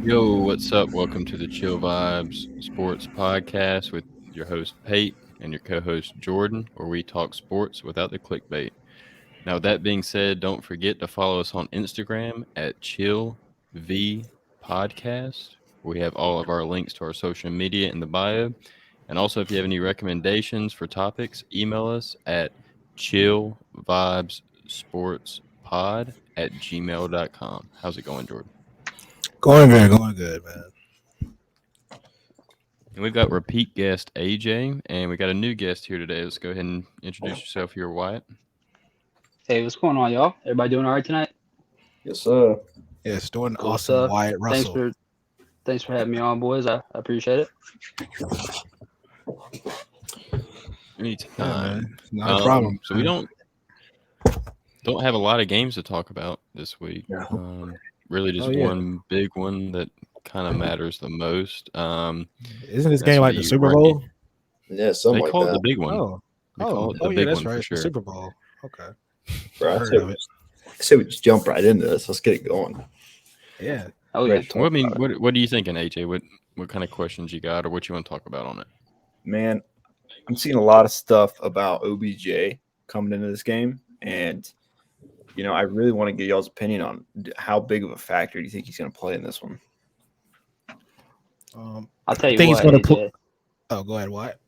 Yo, what's up? Welcome to the Chill Vibes Sports Podcast with your host Pate and your co-host Jordan, where we talk sports without the clickbait. Now, with that being said, don't forget to follow us on Instagram at Chill V Podcast. We have all of our links to our social media in the bio. And also, if you have any recommendations for topics, email us at chillvibessportspod@gmail.com. How's it going, Jordan? Going good, man. And we've got repeat guest AJ, and we got a new guest here today. Let's go ahead and introduce yourself here, Wyatt. Hey, what's going on, y'all? Everybody doing all right tonight? Yes, sir. Yes, doing Cool awesome, stuff. Wyatt Thanks Russell. for having me on, boys. I appreciate it. Anytime. Man, not a problem. So we don't have a lot of games to talk about this week. No. Really, just Oh, yeah. one big one that kind of matters the most. Isn't this that's game like the the Super rookie. Bowl? Yeah, something They like call it that. the big one. Oh, They call it the yeah, big that's one for right. sure. The Super Bowl. Okay. Bro, I Heard say, of it. we just jump right into this. Let's get it going. Yeah. Oh yeah. Ready to Well, I talk mean, about it. what are you thinking, AJ? What kind of questions you got, or what you want to talk about on it? Man, I'm seeing a lot of stuff about OBJ coming into this game, and I really want to get y'all's opinion on how big of a factor do you think he's going to play in this one? I'll tell I you think what, he's gonna AJ. put. Oh, go ahead, Wyatt.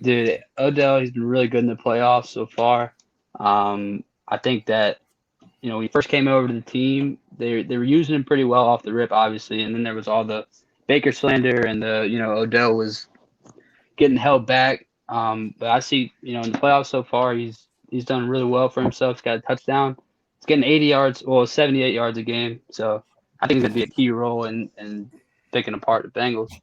Dude, Odell, he's been really good in the playoffs so far. I think that when he first came over to the team, they were using him pretty well off the rip, obviously, and then there was all the Baker slander and the Odell was getting held back. But I see in the playoffs so far, he's done really well for himself. He's got a touchdown. He's getting 80 yards, 78 yards a game. So I think he's gonna be a key role in picking apart the Bengals.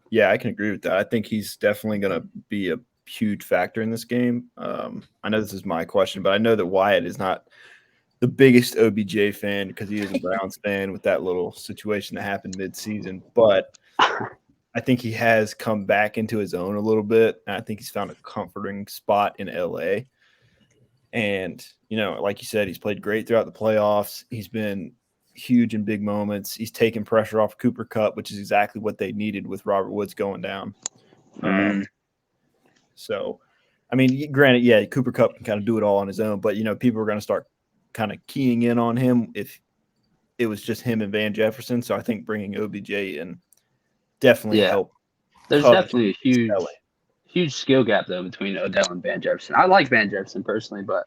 Yeah, I can agree with that. I think he's definitely going to be a huge factor in this game. I know this is my question, but I know that Wyatt is not the biggest OBJ fan because he is a Browns fan with that little situation that happened mid-season. But I think he has come back into his own a little bit, and I think he's found a comforting spot in LA. And like you said, he's played great throughout the playoffs. He's been huge in big moments. He's taken pressure off Cooper Kupp, which is exactly what they needed with Robert Woods going down. So, I mean, granted, yeah, Cooper Kupp can kind of do it all on his own, but people are going to start kind of keying in on him if it was just him and Van Jefferson. So I think bringing OBJ in definitely helped. There's Kupp definitely a excel. huge skill gap though between Odell and Van Jefferson. I like Van Jefferson personally, but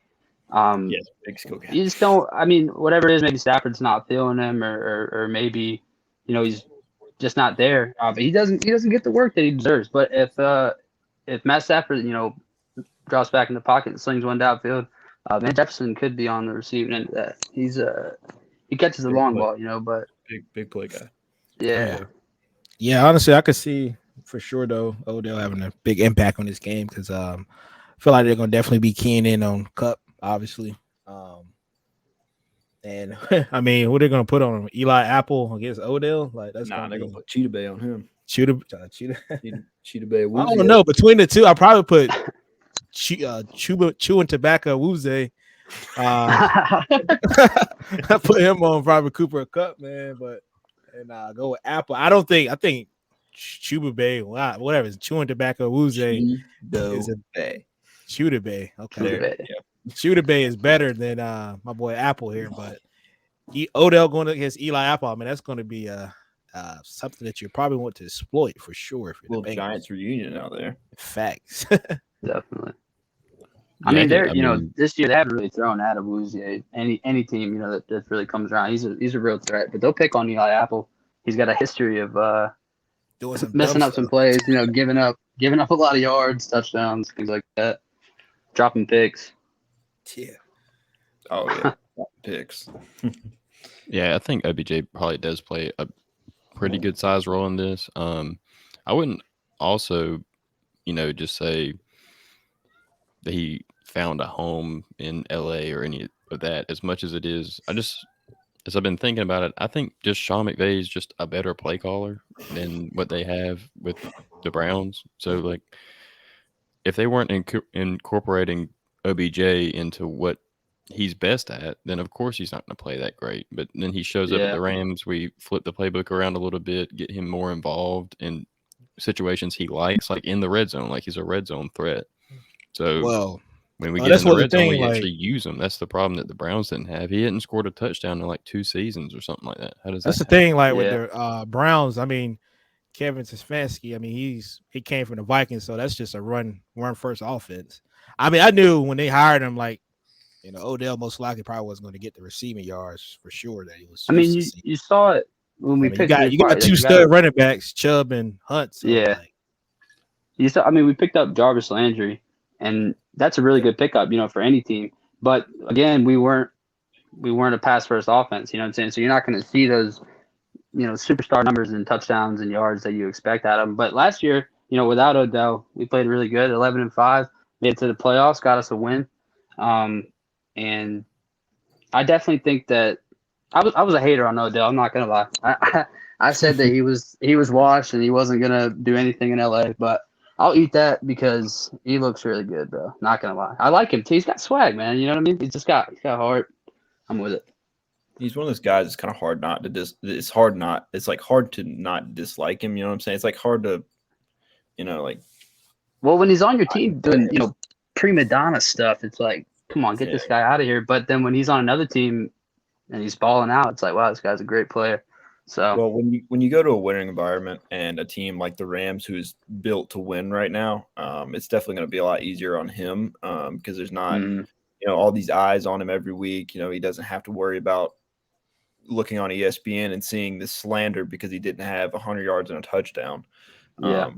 Yes, big skill gap. you just don't. I mean, whatever it is, maybe Stafford's not feeling him, or maybe he's just not there. But he doesn't get the work that he deserves. But if Matt Stafford drops back in the pocket and slings one downfield, Van Jefferson could be on the receiving end of that. He catches the Big long play. ball, but Big play guy. yeah. Yeah, honestly, I could see for sure though Odell having a big impact on this game because I feel like they're gonna definitely be keying in on Cup, obviously. And I mean, who they're gonna put on him? Eli Apple against Odell? Like that's Nah, gonna they're be gonna put Cheetah Bay on him. Cheetah. Cheetah Bay. I don't know. Between the two, I probably put Chewing Tobacco Wuze. I put him on probably Cooper Cup, man, and go with Apple. I think Chuba Bay, whatever, it's Chewing Tobacco Wuze is a Bay. Shooter Bay. Okay. Shooter Bay. Yeah. Shooter Bay is better than my boy Apple here, but Odell going against Eli Apple, I mean, that's going to be something that you probably want to exploit for sure. If you're Little Giants reunion out there. Facts. Definitely. Yeah, I mean, I mean, this year they haven't really thrown at Awuzie. Any team, that really comes around, he's a real threat. But they'll pick on Eli Apple. He's got a history of Doing some messing dumb up some stuff. plays. Giving up a lot of yards, touchdowns, things like that. Dropping picks. Yeah. Oh yeah, picks. yeah, I think OBJ probably does play a pretty good size role in this. I wouldn't also, just say that he found a home in LA or any of that as much as it is. As I've been thinking about it, I think just Sean McVay is just a better play caller than what they have with the Browns. So, if they weren't incorporating OBJ into what he's best at, then of course he's not going to play that great. But then he shows up at Yeah. the Rams. We flip the playbook around a little bit, get him more involved in situations he likes, like in the red zone, like he's a red zone threat. So Well, when we get that's in the what the red zone, thing, we like- actually use him. That's the problem that the Browns didn't have. He hadn't scored a touchdown in like 2 seasons or something like that. How does that's the that thing. Like with Yeah. the Browns, I mean, Kevin Stefanski. I mean, he came from the Vikings, so that's just a run first offense. I mean, I knew when they hired him, like, you know, Odell most likely probably wasn't going to get the receiving yards for sure that he was. I mean, used to seeing. you saw it when we I mean, picked. you got two stud running backs, Chubb and Hunt. So Yeah. like, You saw. I mean, we picked up Jarvis Landry, and that's a really good pickup, you know, for any team. But again, we weren't a pass first offense. You know what I'm saying? So you're not going to see those, you know, superstar numbers and touchdowns and yards that you expect out of them. But last year, you know, without Odell, we played really good, 11-5, made it to the playoffs, got us a win. And I definitely think that I was a hater on Odell. I'm not gonna lie. I said that he was washed and he wasn't gonna do anything in LA, but I'll eat that because he looks really good, bro. Not gonna lie. I like him too. He's got swag, man. You know what I mean? He's got heart. I'm with it. He's one of those guys. It's kind of hard not to It's hard not. It's like hard to not dislike him. You know what I'm saying? It's like hard to, you know, like. Well, when he's on your team doing, you know, prima donna stuff, it's like, come on, get Yeah. this guy out of here. But then when he's on another team and he's balling out, it's like, wow, this guy's a great player. So Well, when you go to a winning environment and a team like the Rams, who's built to win right now, it's definitely going to be a lot easier on him because there's not, mhm. you know, all these eyes on him every week. You know, he doesn't have to worry about looking on ESPN and seeing this slander because he didn't have 100 yards and a touchdown. Yeah.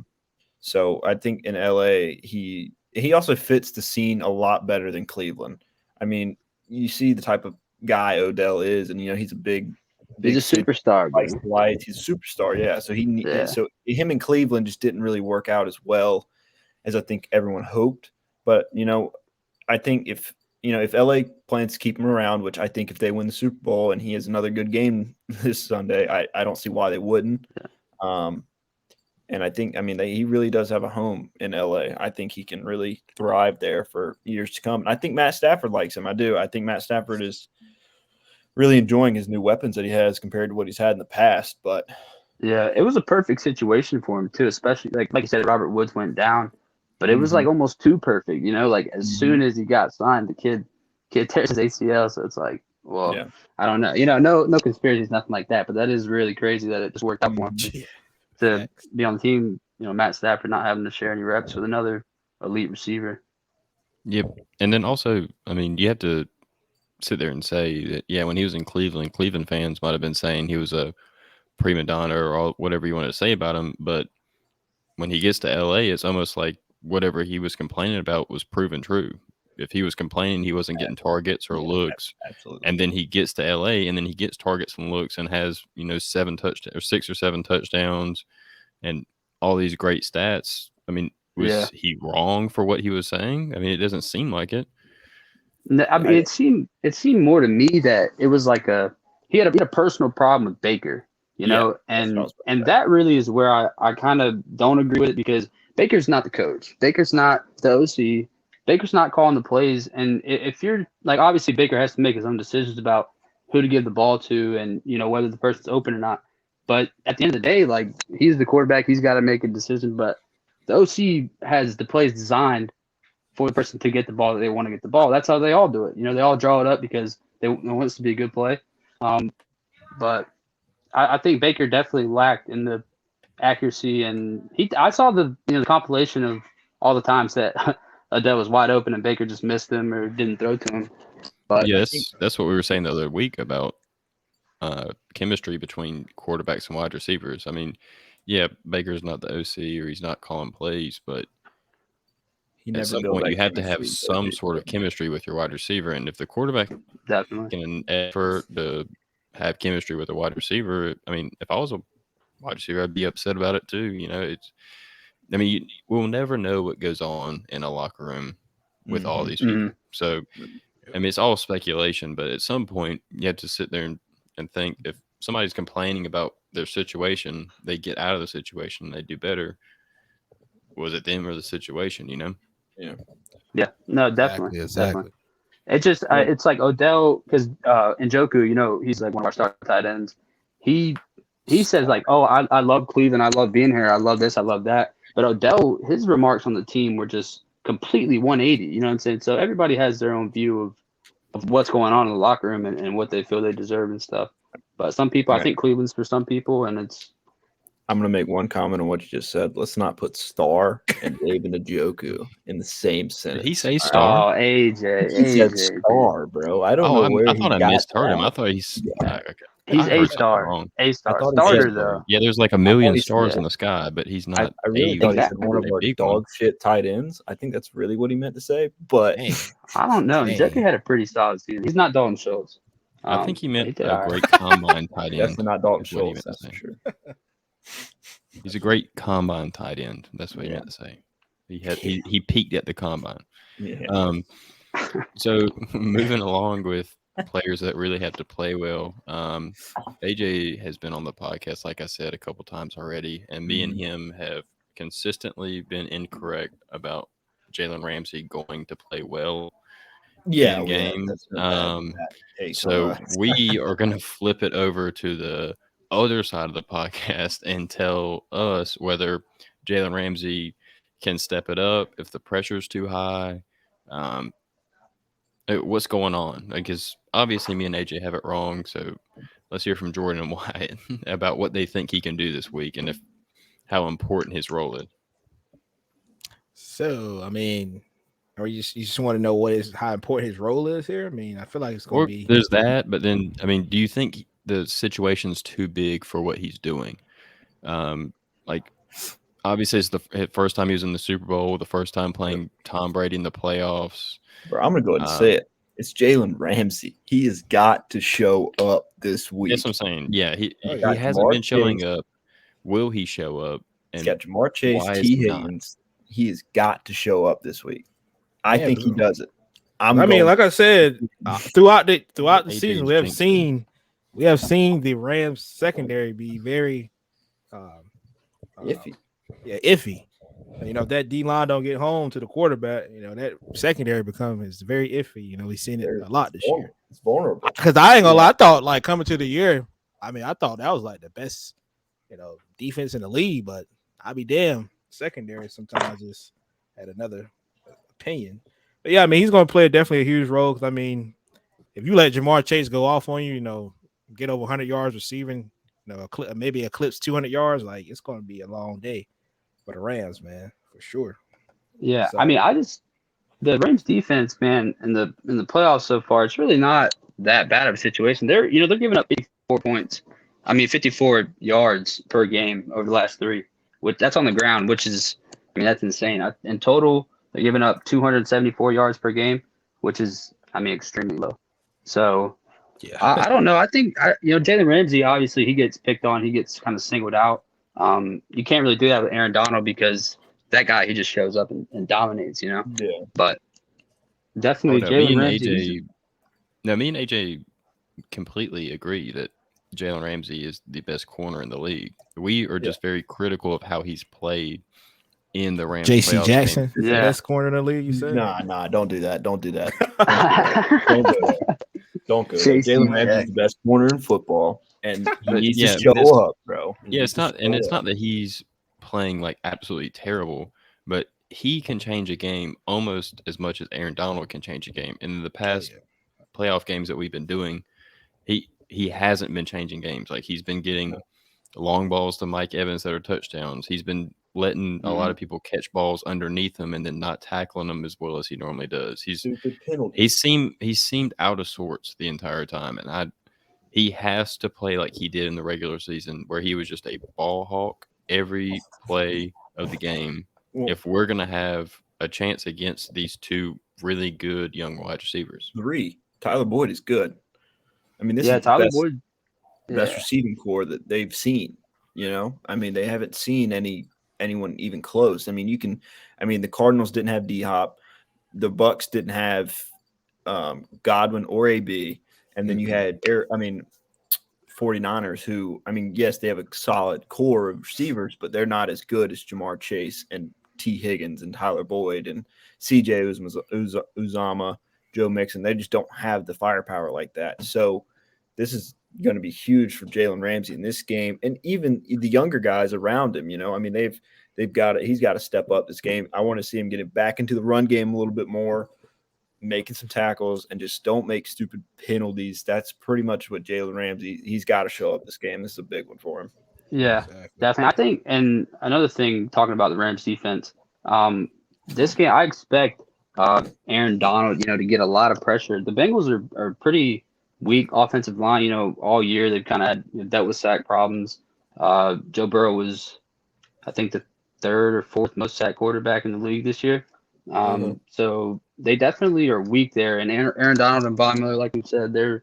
So I think in LA, he also fits the scene a lot better than Cleveland. I mean, you see the type of guy Odell is, and you know he's a big He's a city, superstar, likes dude. the lights. He's a superstar, yeah. So Yeah. so him in Cleveland just didn't really work out as well as I think everyone hoped. But you know, I think if LA plans to keep him around, which I think if they win the Super Bowl and he has another good game this Sunday, I don't see why they wouldn't. And I think, I mean, he really does have a home in LA. I think he can really thrive there for years to come. And I think Matt Stafford likes him. I do. I think Matt Stafford is really enjoying his new weapons that he has compared to what he's had in the past. But Yeah, it was a perfect situation for him too, especially like you said, Robert Woods went down, but it was like almost too perfect, you know, like as soon as he got signed, the kid tears his ACL. So it's like, well, Yeah. I don't know, you know, no conspiracies, nothing like that, but that is really crazy that it just worked out for him to be on the team. You know, Matt Stafford not having to share any reps with another elite receiver. Yep. And then also, I mean, you have to sit there and say that, yeah, when he was in Cleveland, Cleveland fans might have been saying he was a prima donna or all, whatever you want to say about him. But when he gets to LA, it's almost like whatever he was complaining about was proven true. If he was complaining he wasn't getting targets or looks, absolutely. and then he gets to LA and then he gets targets and looks and has, you know, 6 or 7 touchdowns and all these great stats. I mean, was he wrong for what he was saying? I mean, it doesn't seem like it. I mean, it seemed more to me that it was like he had a personal problem with Baker, you know, and that really is where I kind of don't agree with it, because Baker's not the coach, Baker's not the OC, Baker's not calling the plays, and if you're like, obviously Baker has to make his own decisions about who to give the ball to and, you know, whether the person's open or not. But at the end of the day, like, he's the quarterback, he's got to make a decision. But the OC has the plays designed for the person to get the ball that they want to get the ball. That's how they all do it. You know, they all draw it up because they want it to be a good play. But I think Baker definitely lacked in the accuracy, and I saw the compilation of all the times that Odell was wide open and Baker just missed him or didn't throw to him. But yeah, that's what we were saying the other week about chemistry between quarterbacks and wide receivers. I mean, yeah, Baker's not the OC or he's not calling plays, but at some point you have to have some sort of chemistry with your wide receiver. And if the quarterback definitely can effort to have chemistry with a wide receiver, I mean, if I was a wide receiver, I'd be upset about it too. You know, I mean, we'll never know what goes on in a locker room with all these people. So, I mean, it's all speculation, but at some point you have to sit there and think, if somebody's complaining about their situation, they get out of the situation, they do better. Was it them or the situation, you know? Yeah, no, definitely. Exactly. It just it's like Odell because Njoku, he's like one of our star tight ends. He says like, oh, I love Cleveland, I love being here, I love this, I love that. But Odell, his remarks on the team were just completely 180. You know what I'm saying? So everybody has their own view of what's going on in the locker room and what they feel they deserve and stuff. But some people, I think Cleveland's for some people, and it's. I'm going to make one comment on what you just said. Let's not put Star and David Njoku in the same sentence. Did he say Star? Oh, AJ. He said Star, bro. I don't know where I thought I misheard him. that. I thought he's He's I heard that A-star. wrong. A-star. thought he Starter, said though. Yeah, there's like a million he stars said- in the sky, but he's I not. really thought he said one of a our big dog shit tight ends. I think that's really what he meant to say. But Dang. I don't know. Dang. Njoku had a pretty solid season. He's not Dalton Schultz. I think he meant did a all right. great combine tight end. definitely not Dalton is what he Schultz. meant to That's for say. sure. He's a great combine tight end. That's what he meant to say. He peaked at the combine. Yeah. So moving along with players that really have to play well. AJ has been on the podcast, like I said, a couple times already, and me and him have consistently been incorrect about Jalen Ramsey going to play well in game. So we are going to flip it over to the other side of the podcast and tell us whether Jalen Ramsey can step it up, if the pressure's too high, what's going on. Because obviously me and AJ have it wrong. So let's hear from Jordan and Wyatt about what they think he can do this week and how important his role is. So, I mean, or you just want to know how important his role is here? I mean, I feel like it's going to be. There's that, but then, I mean, do you think the situation's too big for what he's doing? Like, obviously, it's the first time he was in the Super Bowl, the first time playing Tom Brady in the playoffs. Bro, I'm going to go ahead and say it. It's Jalen Ramsey. He has got to show up this week. That's what I'm saying. Yeah, he got hasn't Jamar been showing Chase. up. Will he show up? He's got Jamar Chase, why is T. he not? Higgins. He has got to show up this week. I think he does it. I mean, like I said, throughout the AJ season, thinks we have seen the Rams secondary be very iffy. Yeah, iffy. You know, if that D line don't get home to the quarterback, that secondary becomes very iffy. We've seen it a lot this year. It's vulnerable. Because I ain't gonna lie, I thought like coming to the year, I thought that was like the best, defense in the league. But I'll be damned, secondary sometimes just had another opinion. But yeah, he's gonna play definitely a huge role. Because if you let Jamar Chase go off on you, get over 100 yards receiving, maybe eclipse 200 yards, like it's gonna be a long day for the Rams, man, for sure. Yeah, So- the Rams defense, man, in the playoffs so far, it's really not that bad of a situation. They're giving up 54 points. 54 yards per game over the last three, which that's on the ground, which is, that's insane. In total, they're giving up 274 yards per game, which is, extremely low. So Yeah, I don't know. I think Jalen Ramsey, obviously he gets picked on, he gets kind of singled out. You can't really do that with Aaron Donald because that guy, he just shows up and dominates, Yeah. But definitely Jalen Ramsey. Me and AJ completely agree that Jalen Ramsey is the best corner in the league. We are just very critical of how he's played in the Rams. J.C. playoff Jackson, game. is the best corner in the league. You said, Nah, don't do that. Don't do that. Don't Don't go there. Don't go there. J.C. Jalen Ramsey is the best corner in football, and he But needs yeah, to show but it's- up, bro. He Yeah, needs it's to not, and show it's up. not that he's playing like absolutely terrible, but he can change a game almost as much as Aaron Donald can change a game. And in the past playoff games that we've been doing, he hasn't been changing games. Like he's been getting long balls to Mike Evans that are touchdowns. He's been letting a lot of people catch balls underneath him and then not tackling them as well as he normally does. Stupid penalty. He seemed out of sorts the entire time, and he has to play like he did in the regular season, where he was just a ball hawk every play of the game. If we're gonna have a chance against these two really good young wide receivers, Tyler Boyd is good. This is Tyler the Boyd. best receiving core that they've seen. They haven't seen anyone even close. The Cardinals didn't have D-Hop, the Bucks didn't have Godwin or AB, and then you had 49ers who, yes, they have a solid core of receivers, but they're not as good as Jamar Chase and T. Higgins and Tyler Boyd and CJ Uzama Joe Mixon. They just don't have the firepower like that. So this is going to be huge for Jalen Ramsey in this game, and even the younger guys around him. I mean, he's got to step up this game. I want to see him getting back into the run game a little bit more, making some tackles, and just don't make stupid penalties. That's pretty much what Jalen Ramsey, he's got to show up this game. This is a big one for him. Yeah, Exactly. definitely. I think, and another thing, talking about the Rams defense, this game, I expect Aaron Donald, to get a lot of pressure. The Bengals are pretty weak offensive line. All year they've kind of dealt with sack problems. Joe Burrow was, I think, the third or fourth most sacked quarterback in the league this year. So they definitely are weak there. And Aaron Donald and Von Miller, like you said, they're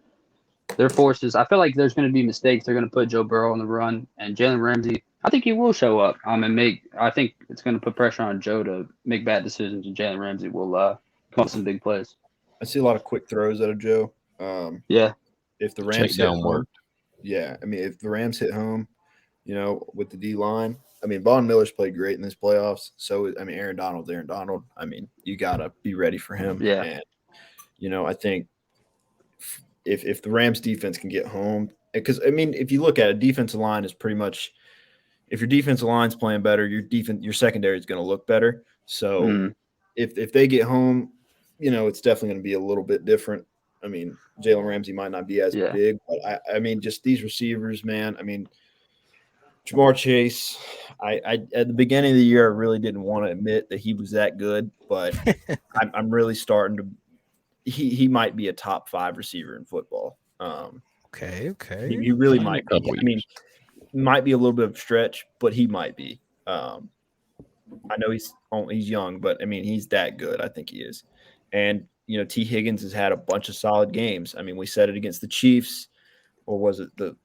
forces. I feel like there's going to be mistakes. They're going to put Joe Burrow on the run, and Jalen Ramsey, I think he will show up and make. I think it's going to put pressure on Joe to make bad decisions, and Jalen Ramsey will come up with some big plays. I see a lot of quick throws out of Joe. Yeah, If the Check Rams hit down home, work. yeah, I mean, if the Rams hit home, with the D line, I mean, Von Miller's played great in this playoffs. So, I mean, Aaron Donald. I mean, you got to be ready for him. Yeah. And, I think if the Rams defense can get home, because, I mean, if you look at it, defensive line is pretty much, if your defensive line's playing better, your secondary is going to look better. So if they get home, it's definitely going to be a little bit different. I mean, Jalen Ramsey might not be as big, but I mean, just these receivers, man. I mean, Jamar Chase, I at the beginning of the year, I really didn't want to admit that he was that good, but I'm really starting to. He might be a top 5 receiver in football. Okay. He really In a might be. couple I mean, might be a little bit of a stretch, but he might be. I know he's young, but I mean, he's that good. I think he is. And T. Higgins has had a bunch of solid games. I mean, we said it against the Chiefs, or was it the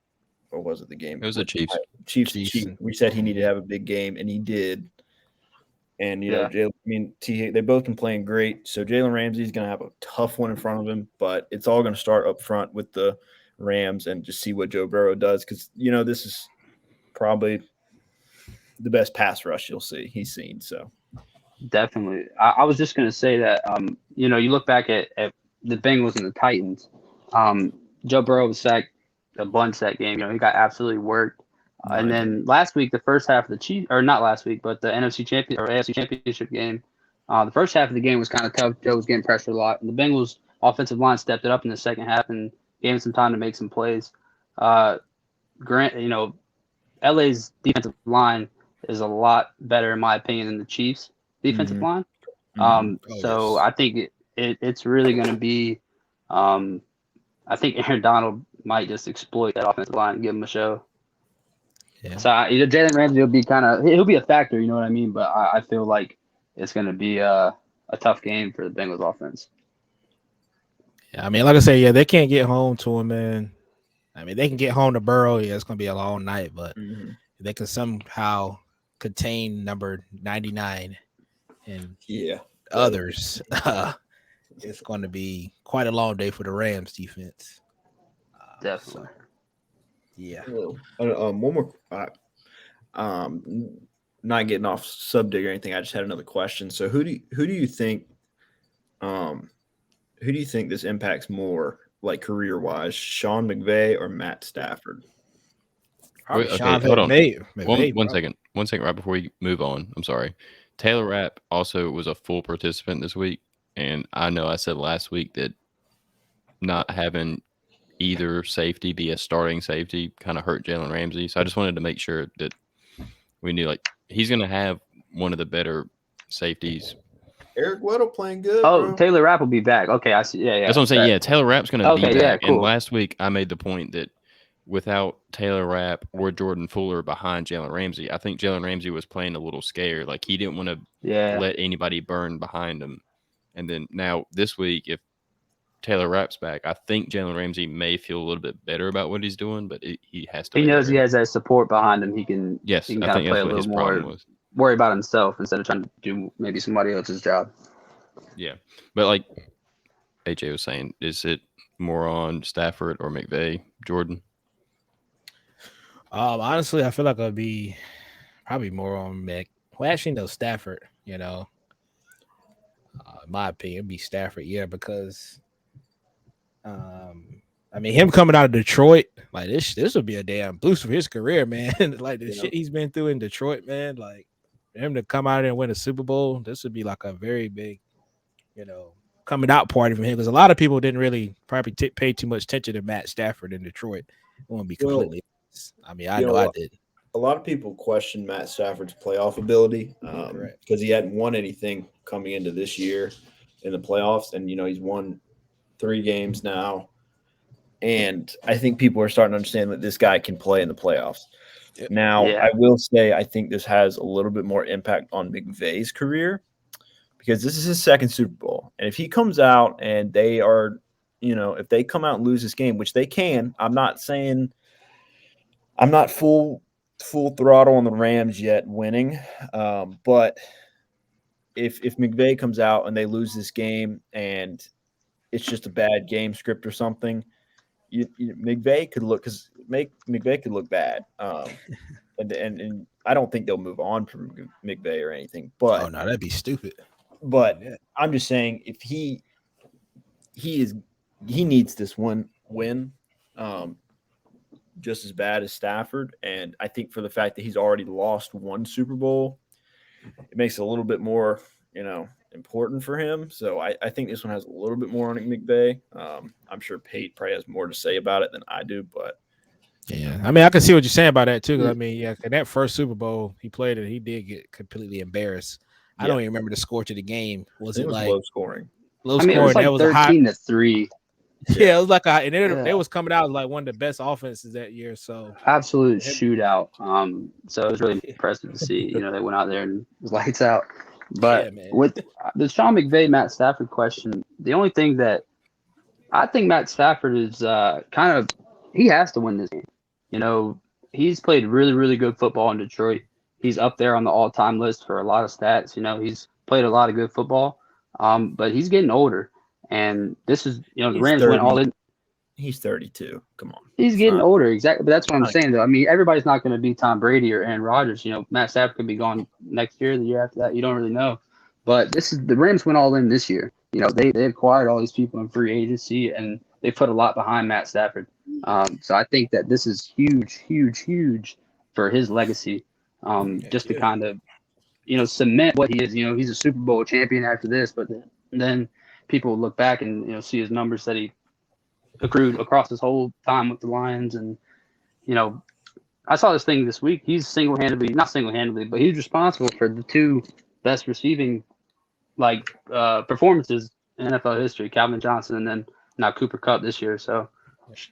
game? It was the Chiefs. Chiefs. Chiefs. We said he needed to have a big game, and he did. And they both been playing great. So Jalen Ramsey's going to have a tough one in front of him, but it's all going to start up front with the Rams and just see what Joe Burrow does, because this is probably the best pass rush he's seen. So definitely. I was just going to say that you look back at the Bengals and the Titans. Joe Burrow was sacked a bunch that game. He got absolutely worked. And then last week, the first half of the Chiefs, or not last week, but the NFC AFC Championship game, the first half of the game was kind of tough. Joe was getting pressured a lot. And the Bengals offensive line stepped it up in the second half and gave him some time to make some plays. LA's defensive line is a lot better, in my opinion, than the Chiefs' defensive line. So I think it's really going to be I think Aaron Donald might just exploit that offensive line and give him a show. Yeah. So Jalen Ramsey he'll be a factor, you know what I mean? But I feel like it's going to be a tough game for the Bengals offense. Yeah, I mean, like I said, they can't get home to him, man. I mean, they can get home to Burrow. Yeah, it's going to be a long night, but if they can somehow contain number 99 and others, it's going to be quite a long day for the Rams defense. Definitely. Yeah. One more. Not getting off subject or anything. I just had another question. So who do you think? Who do you think this impacts more, like career-wise, Sean McVay or Matt Stafford? Okay, Sean hold on. McVay, One second, right before you move on. I'm sorry. Taylor Rapp also was a full participant this week, and I know I said last week that not having either safety be a starting safety kind of hurt Jalen Ramsey. So I just wanted to make sure that we knew, like, he's going to have one of the better safeties. Eric Weddle playing good. Oh, bro. Taylor Rapp will be back. Okay, I see. Yeah. That's what I'm saying. Yeah, Taylor Rapp's going to be back. Yeah, cool. And last week I made the point that without Taylor Rapp or Jordan Fuller behind Jalen Ramsey, I think Jalen Ramsey was playing a little scared. Like, he didn't want to let anybody burn behind him. And then now this week, if Taylor Rapp's back, I think Jalen Ramsey may feel a little bit better about what he's doing, but he has to. He knows he has that support behind him. He can. Yes, he can I kind think of play that's a what his little problem more, was. worry about himself instead of trying to do maybe somebody else's job. Yeah, but like AJ was saying, is it more on Stafford or McVay, Jordan? Honestly, I feel like it'll be probably more on Well, actually, no, Stafford. In my opinion, it'd be Stafford. Yeah, because I mean, him coming out of Detroit, like this would be a damn boost for his career, man. Like the shit he's been through in Detroit, man. Like for him to come out and win a Super Bowl, this would be like a very big, coming out party from him. Because a lot of people didn't really probably pay too much attention to Matt Stafford in Detroit. I want to be completely honest. I mean, I know I did. A lot of people question Matt Stafford's playoff ability because he hadn't won anything coming into this year in the playoffs, and he's won 3 games now. And I think people are starting to understand that this guy can play in the playoffs. Yep. Now, I will say I think this has a little bit more impact on McVay's career because this is his 2nd Super Bowl. And if he comes out and they are, if they come out and lose this game, which they can, I'm not saying I'm not full throttle on the Rams yet winning. But if McVay comes out and they lose this game and it's just a bad game script or something, McVay could look bad, and I don't think they'll move on from McVay or anything. But no, that'd be stupid. But I'm just saying, if he needs this one win, just as bad as Stafford, and I think for the fact that he's already lost 1 Super Bowl, it makes it a little bit more, important for him. So I think this one has a little bit more on it, McVay. I'm sure Pate probably has more to say about it than I do, but yeah, I mean, I can see what you're saying about that too. I mean, in that first Super Bowl he played it, he did get completely embarrassed. I don't even remember the score to the game. Was it like low scoring? Low scoring. It was like that was 13-3. Yeah, it was like it was coming out like one of the best offenses that year. So absolute shootout. So it was really impressive to see. They went out there and it was lights out. But with the Sean McVay, Matt Stafford question, the only thing that I think Matt Stafford is he has to win this game. He's played really, really good football in Detroit. He's up there on the all-time list for a lot of stats. He's played a lot of good football, but he's getting older. And this is, the Rams went all in. He's 32. Come on. He's getting older, exactly. But that's what I'm saying, though. I mean, everybody's not going to be Tom Brady or Aaron Rodgers. Matt Stafford could be gone next year, the year after that. You don't really know. But the Rams went all in this year. They acquired all these people in free agency, and they put a lot behind Matt Stafford. So I think that this is huge, huge, huge for his legacy. Just to kind of, cement what he is. He's a Super Bowl champion after this, but then people will look back and see his numbers that he accrued across his whole time with the Lions. And I saw this thing this week. He's not single-handedly, but he's responsible for the 2 best receiving performances in NFL history, Calvin Johnson and then now Cooper Kupp this year. So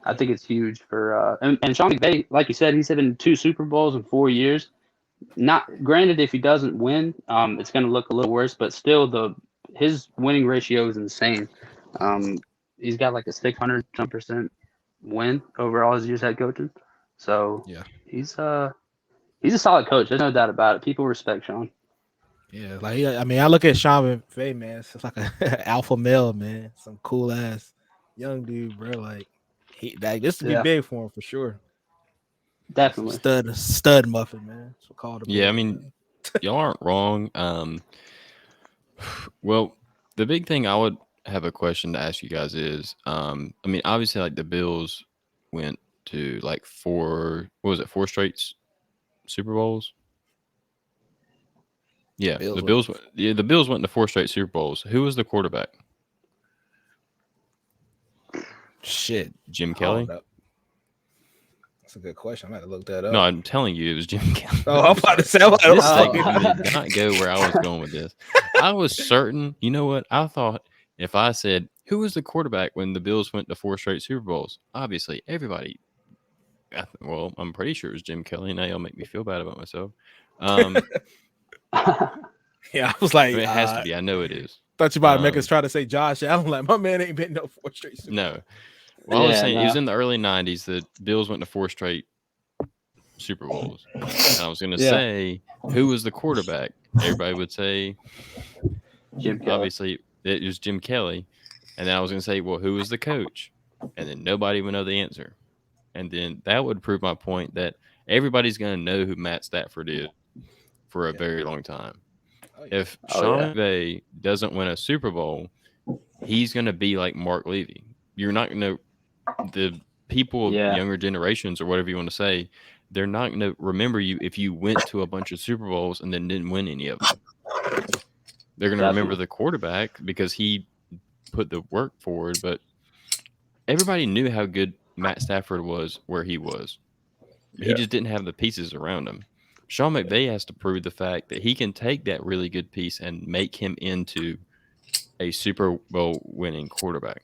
I think it's huge for and Sean McVay, like you said, he's in 2 Super Bowls in 4 years. Not granted, if he doesn't win, it's going to look a little worse, but still his winning ratio is insane. He's got like a 600% win over all his years head coaching. So he's a solid coach. There's no doubt about it. People respect Sean. Yeah, I look at Sean McVay, man. It's like a alpha male, man. Some cool ass young dude, bro. This would be big for him for sure. Definitely stud muffin, man. That's what called him. Yeah, I mean, y'all aren't wrong. Well, the big thing I would have a question to ask you guys is, obviously, the Bills went to 4 straight Super Bowls. Yeah, the Bills went to 4 straight Super Bowls. Who was the quarterback? Shit, Jim Kelly. That's a good question. I'm going to look that up. No, I'm telling you, it was Jim Kelly. Oh, I'm about to say, did not go where I was going with this. I was certain. You know what? I thought if I said who was the quarterback when the Bills went to 4 straight Super Bowls, obviously everybody. Well, I'm pretty sure it was Jim Kelly. Now you'll make me feel bad about myself. Yeah, I was like, it has to be. I know it is. Thought you about to make us try to say Josh Allen. Like, my man ain't been no 4 straight Super Bowls. No. Well, I was saying it was in the early 90s. The Bills went to 4 straight Super Bowls. And I was going to say, who was the quarterback? Everybody would say, Jim Kelly. Obviously, it was Jim Kelly. And then I was going to say, well, who was the coach? And then nobody would know the answer. And then that would prove my point that everybody's going to know who Matt Stafford is for a very long time. If Oh, Sean yeah. McVay doesn't win a Super Bowl, he's going to be like Mark Levy. You're not going to the people of Yeah. younger generations or whatever you want to say. They're not going to remember you if you went to a bunch of Super Bowls and then didn't win any of them. They're going to remember Definitely. the quarterback because he put the work forward. But everybody knew how good Matt Stafford was where he was. He Yeah. just didn't have the pieces around him. Sean McVay has to prove the fact that he can take that really good piece and make him into a Super Bowl winning quarterback.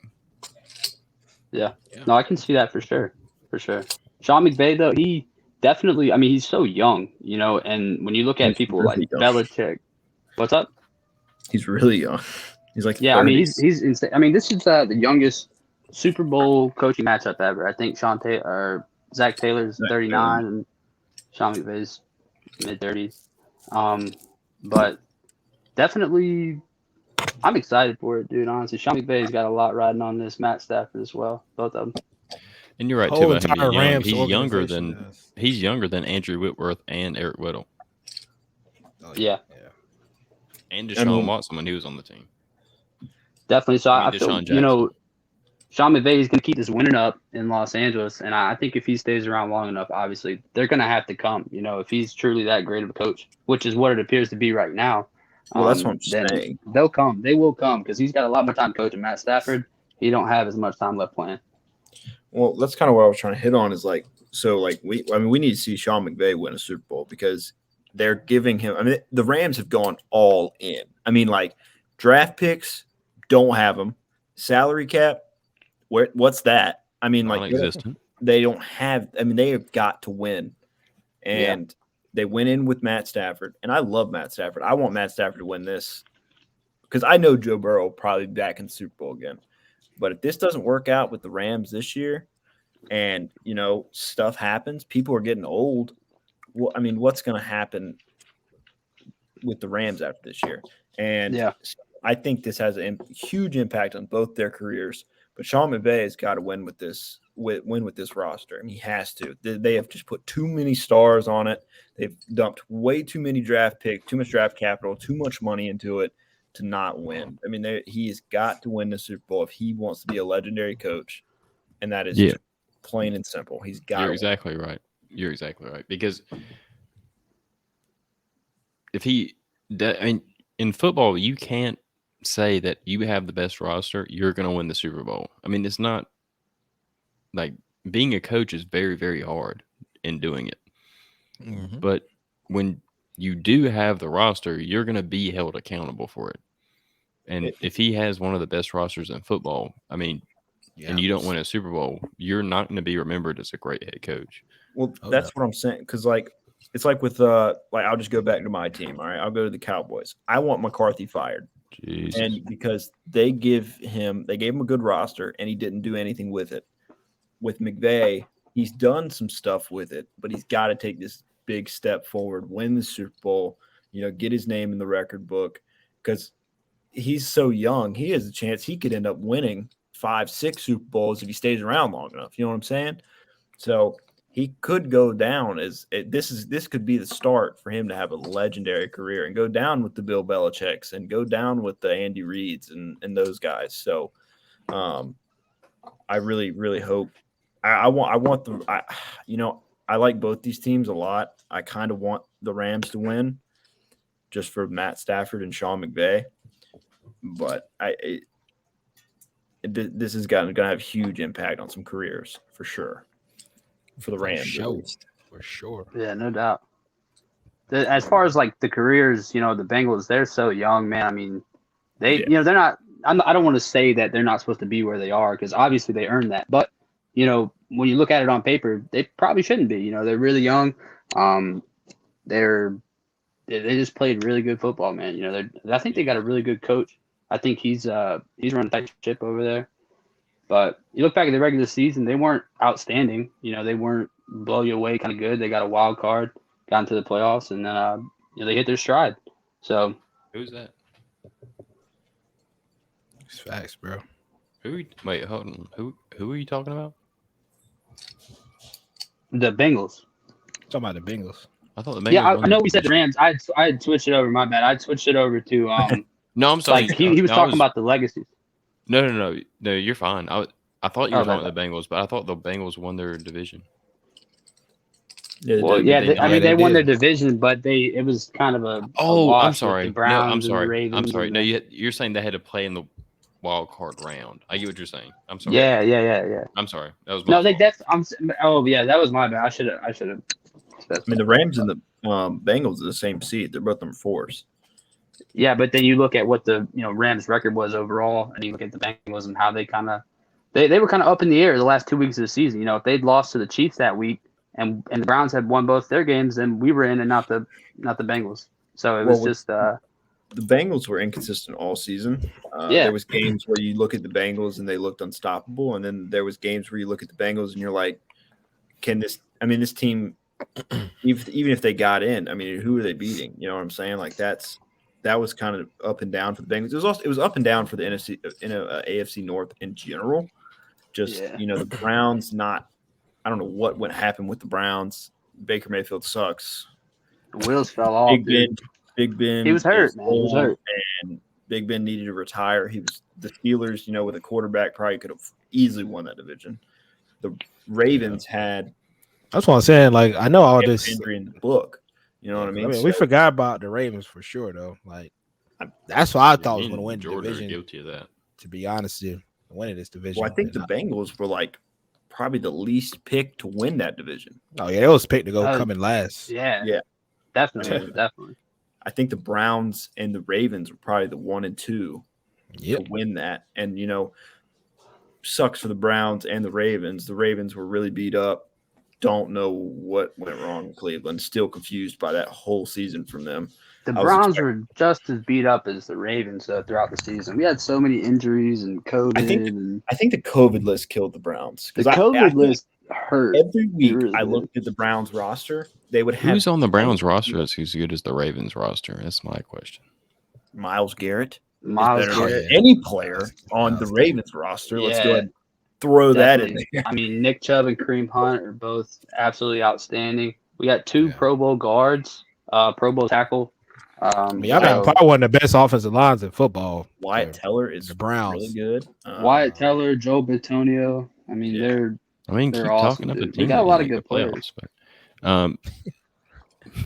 Yeah. No, I can see that for sure. For sure. Sean McVay, though, he definitely, I mean, he's so young, you know, and when you look at He's people really like young. Belichick, what's up? He's really young. He's like Yeah, I mean, 30s. he's insane. I mean, this is the youngest Super Bowl coaching matchup ever. I think Zach Taylor's Zach 39 Taylor. and Sean McVay's mid-30s. But definitely, I'm excited for it, dude. Honestly, Sean McVay's got a lot riding on this. Matt Stafford as well, both of them. And you're right too Whole about him entire being young. Rams organization does. He's younger than Andrew Whitworth and Eric Weddle Oh, Yeah. and I Deshaun mean- Watson when he was on the team. Definitely. So I I mean, feel, Deshaun you know, Jackson. Sean McVay is going to keep this winning up in Los Angeles, and I think if he stays around long enough, obviously they're going to have to come. You know, if he's truly that great of a coach, which is what it appears to be right now. Well, that's what I'm then saying. they'll come. They will come because he's got a lot more time coaching. Matt Stafford, he don't have as much time left playing. Well, that's kind of what I was trying to hit on is like, so like we need to see Sean McVay win a Super Bowl because they're giving him, I mean, the Rams have gone all in. I mean, like draft picks don't have them. Salary cap, what's that? I mean, like Non-existent. they don't have, I mean, they have got to win. And they went in with Matt Stafford. And I love Matt Stafford. I want Matt Stafford to win this because I know Joe Burrow will probably be back in the Super Bowl again. But if this doesn't work out with the Rams this year and, you know, stuff happens, people are getting old. Well, I mean, what's going to happen with the Rams after this year? And I think this has a huge impact on both their careers. But Sean McVay has got to win with this roster. I mean, he has to. They have just put too many stars on it. They've dumped way too many draft picks, too much draft capital, too much money into it to not win. I mean, he's got to win the Super Bowl if he wants to be a legendary coach, and that is just plain and simple. He's got. You're exactly right. You're exactly right because I mean, in football, you can't say that you have the best roster. You're going to win the Super Bowl. I mean, it's not like being a coach is very, very hard in doing it. Mm-hmm. But when you do have the roster, you're going to be held accountable for it. And if he has one of the best rosters in football, I mean, and you don't win a Super Bowl, you're not going to be remembered as a great head coach. Well, that's what I'm saying. Because like it's like with like I'll just go back to my team. All right, I'll go to the Cowboys. I want McCarthy fired, and because they gave him a good roster, and he didn't do anything with it. With McVay, he's done some stuff with it, but he's got to take this big step forward, win the Super Bowl, you know, get his name in the record book because he's so young. He has a chance he could end up winning 5-6 Super Bowls if he stays around long enough. You know what I'm saying? So he could go down as this could be the start for him to have a legendary career and go down with the Bill Belichick's and go down with the Andy Reids and those guys. So I really, really hope I like both these teams a lot. I kind of want the Rams to win just for Matt Stafford and Sean McVay. But this is going to have huge impact on some careers for sure for the Rams. For sure. Yeah, no doubt. As far as like the careers, you know, the Bengals, they're so young, man. I mean, you know, they're not. I don't want to say that they're not supposed to be where they are because obviously they earned that. But you know, when you look at it on paper, they probably shouldn't be. You know, they're really young. They just played really good football, man. You know, I think they got a really good coach. I think he's running a tight ship over there. But you look back at the regular season, they weren't outstanding. You know, they weren't blow you away kind of good. They got a wild card, got into the playoffs, and then you know, they hit their stride. So who's that? It's facts, bro. Wait, hold on. Who are you talking about? the Bengals. Talking about the Bengals. I thought the Bengals. Yeah, I won know their we said the division. Rams. I had switched it over. My bad. I'd switched it over to No, I'm sorry. like he was No, talking about the legacies. No. You're fine. I thought you Oh, were talking my about the Bengals, but I thought the Bengals won their division. Yeah, Well, they- yeah, they I did. mean They they won their did. division, but it was kind of a Oh, loss I'm with sorry. the No, Browns I'm and the sorry. Ravens. I'm sorry. and No, the- you're saying they had to play in the wild card round. I get what you're saying. I'm sorry. yeah. I'm sorry. That was my No, fault. Oh yeah, that was my bad. I should have. I mean, the Rams and the Bengals are the same seed. They're both number 4s. Yeah, but then you look at what the Rams record was overall, and you look at the Bengals and how they kind of they were kind of up in the air the last 2 weeks of the season. If they'd lost to the Chiefs that week and the Browns had won both their games, then we were in and not the Bengals. So it was Well, just the Bengals were inconsistent all season. Yeah. There was games where you look at the Bengals and they looked unstoppable, and then there was games where you look at the Bengals and you're like, can this? I mean, this team, even if they got in, I mean, who are they beating? You know what I'm saying? Like that was kind of up and down for the Bengals. It was up and down for the AFC North in general. Just Yeah. the Browns not. I don't know what happened with the Browns. Baker Mayfield sucks. the wheels fell off. Big Ben. He was hurt, is man. He was old, hurt. and Big Ben needed to retire. The Steelers, with a quarterback, probably could have easily won that division. The Ravens had That's what I'm saying. Like, I know all every this. injury in the book. You know what I mean? we forgot about the Ravens for sure, though. Like, that's what I thought was going to win the Georgia are division. guilty of that. To be honest, with you, winning this division. Well, I think the Bengals were like probably the least picked to win that division. Oh yeah, it was picked to go coming last. Yeah. Yeah. Definitely. I think the Browns and the Ravens were probably the 1 and 2 to win that. And sucks for the Browns and the Ravens. The Ravens were really beat up. Don't know what went wrong in Cleveland. Still confused by that whole season from them. The I was Browns were just as beat up as the Ravens throughout the season. We had so many injuries and COVID. I think the COVID list killed the Browns. The COVID list hurt. Every week really I did. looked at the Browns roster. They would have Who's on the Browns roster that's as good as the Ravens roster? That's my question. Myles Garrett. Miles Better than Garrett. any player on the Ravens roster. Let's go Yeah. ahead and throw that in Definitely. there. I mean, Nick Chubb and Kareem Hunt are both absolutely outstanding. We got 2 Pro Bowl guards, Pro Bowl tackle. Y'all got probably one of the best offensive lines in football. Wyatt Teller is the Browns. really good. Wyatt Teller, Joe Batonio. I mean, they're keep They're talking awesome, up the dude. team. We got a that lot of make good the playoffs,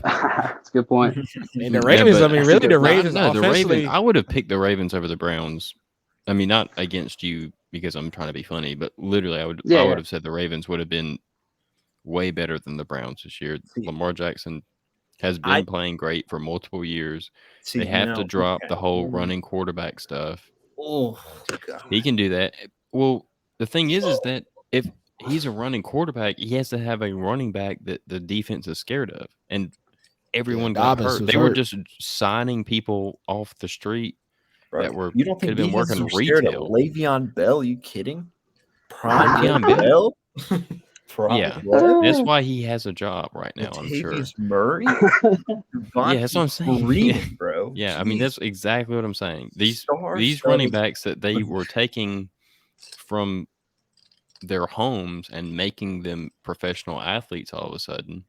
that's a good point. And the Ravens, but- I mean, really, the No, Ravens. no, the offensively- Ravens. I would have picked the Ravens over the Browns. I mean, not against you because I'm trying to be funny, but literally, I would have said the Ravens would have been way better than the Browns this year. Lamar Jackson has been playing great for multiple years. They have to drop the whole running quarterback stuff. Oh, God. He can do that. Well, the thing is that if he's a running quarterback, he has to have a running back that the defense is scared of. And everyone got Dobbins hurt. was They were hurt. just signing people off the street Bro, that were you don't think could have been working defenses are scared of retail. Le'Veon Bell? Are you kidding? Prime Le'Veon Bell? Prime Yeah. Bell? That's why he has a job right now, I'm sure. Latavius Murray? Yeah, that's what I'm saying. Breathing, bro. Yeah, I mean Jeez. that's exactly what I'm saying. These Star-studded- running backs that they were taking from their homes and making them professional athletes all of a sudden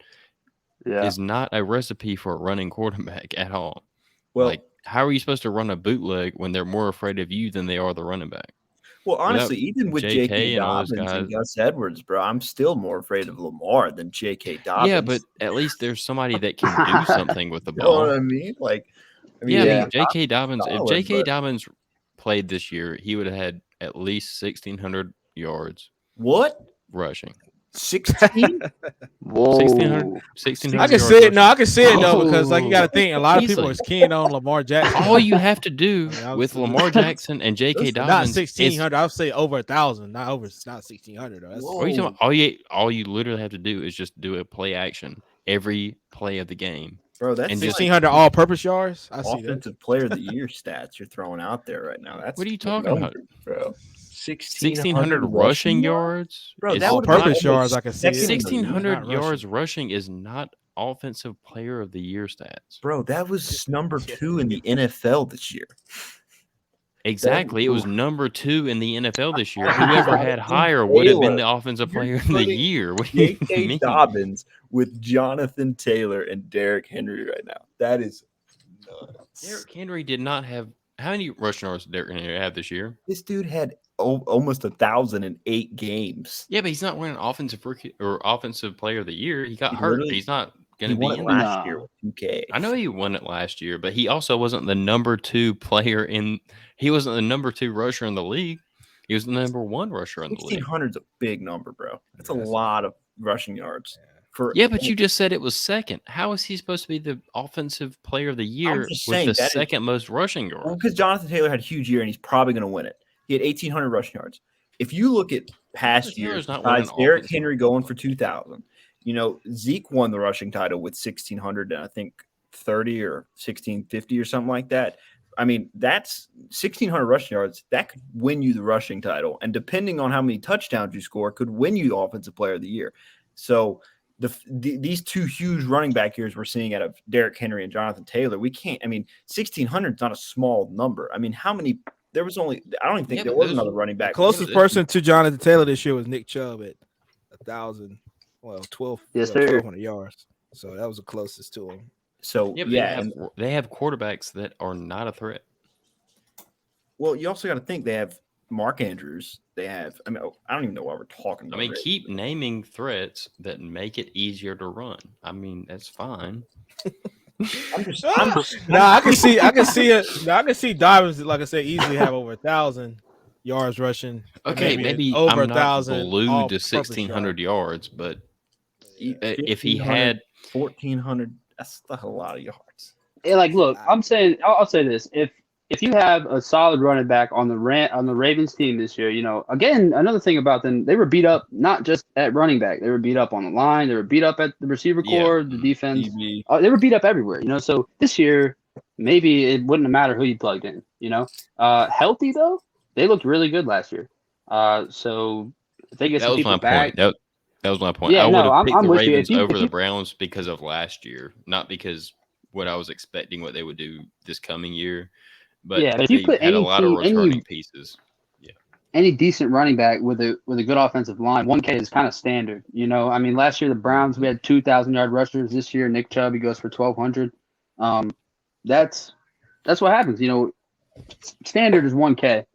Yeah. is not a recipe for a running quarterback at all. Well, Like, how are you supposed to run a bootleg when they're more afraid of you than they are the running back? well, honestly, even with JK J.K. and all those Dobbins and guys- Gus Edwards, bro, I'm still more afraid of Lamar than J.K. Dobbins. Yeah, but at least there's somebody that can do something with the you know what ball. I mean? Like, Yeah, I Yeah. mean, J.K. Dobbins. If solid, J.K. but- Dobbins played this year, he would have had at least 1,600 yards what? rushing. 16? Whoa. 1,600 I can yards see it. rushing. No, I can see it though because like you got to Oh, think a lot of people easily. is keen on Lamar Jackson. All you have to do Yeah, with Lamar Jackson and J.K. not Dobbins is 1,600. I would say over 1,000, not 1,600. That's Whoa. what are you talking about? All you literally have to do is just do a play action every play of the game. Bro, that's And like just- 1,600 all-purpose yards. I see that. offensive player of the year stats you're throwing out there right now. That's What are you the talking about? number, bro? 1,600 rushing yards. Bro, is that would not- All-purpose yards. I can see it. second in the league. 1,600 Not yards rushing is not offensive player of the year stats. Bro, that was number 2 in the NFL this year. Exactly. It was number 2 in the NFL this year. Jonathan Whoever had higher would have been the Taylor. offensive You're player of the putting year. What do you J.K. mean? Dobbins with Jonathan Taylor and Derrick Henry right now. That is nuts. Derrick Henry did not have how many rushing yards did Derrick Henry have this year? This dude had almost 1,000 in 8 games. Yeah, but he's not winning offensive rookie or offensive player of the year. He got He hurt. literally- He's not going He to be won it in last Nah. year with 2K. I know he won it last year, but he also wasn't the number 2 player in. He wasn't the number 2 rusher in the league. He was the number 1 rusher in the league. 1,600 is a big number, bro. That's a That's- lot of rushing yards. For Yeah, but you just said it was second. How is he supposed to be the offensive player of the year with just the saying that is- second most rushing yards? Well, because Jonathan Taylor had a huge year and he's probably going to win it. He had 1,800 rushing yards. If you look at past Taylor's years, not besides winning Derrick offensive Henry going for 2,000, Zeke won the rushing title with 1,600 and I think 30 or 1,650 or something like that. I mean, that's 1,600 rushing yards. That could win you the rushing title. And depending on how many touchdowns you score, could win you the offensive player of the year. So these two huge running back years we're seeing out of Derrick Henry and Jonathan Taylor, we can't. I mean, 1,600 is not a small number. I mean, how many? There was only. I don't even think Yeah, there but was those- another running back. Closest this- person to Jonathan Taylor this year was Nick Chubb at 1,000. Well, 12. Yes, sir. 1,200 yards. So that was the closest to him. So Yeah, but and, they have quarterbacks that are not a threat. well, you also got to think they have Mark Andrews. They have. I mean, I don't even know why we're talking I about. mean, it. keep naming threats that make it easier to run. I mean, that's fine. I'm just. I can see it. No, I can see Dobbins, like I said, easily have over 1,000 yards rushing. Okay, maybe over I'm not 1,000 glued to all-purpose 1,600 yards, but if he 1,500, had 1,400, that's a lot of yards. Yeah, like, look, I'm saying, I'll say this: if you have a solid running back on the Ravens team this year, again, another thing about them, they were beat up not just at running back, they were beat up on the line, they were beat up at the receiver Yeah. core, the defense, DB. they were beat up everywhere. So this year, maybe it wouldn't have mattered who you plugged in. Healthy though, they looked really good last year. So if they get that some was people my back, point. That was my point. Yeah, I would no, have picked I'm the with you. Ravens If you- over if the you- Browns because of last year, not because what I was expecting what they would do this coming year. But Yeah, but if you they put had a any lot of team- any- returning pieces. any decent running back with a good offensive line, 1K is kind of standard. I mean, last year the Browns, we had 2,000-yard rushers. This year, Nick Chubb, he goes for 1,200. That's what happens. Standard is 1K.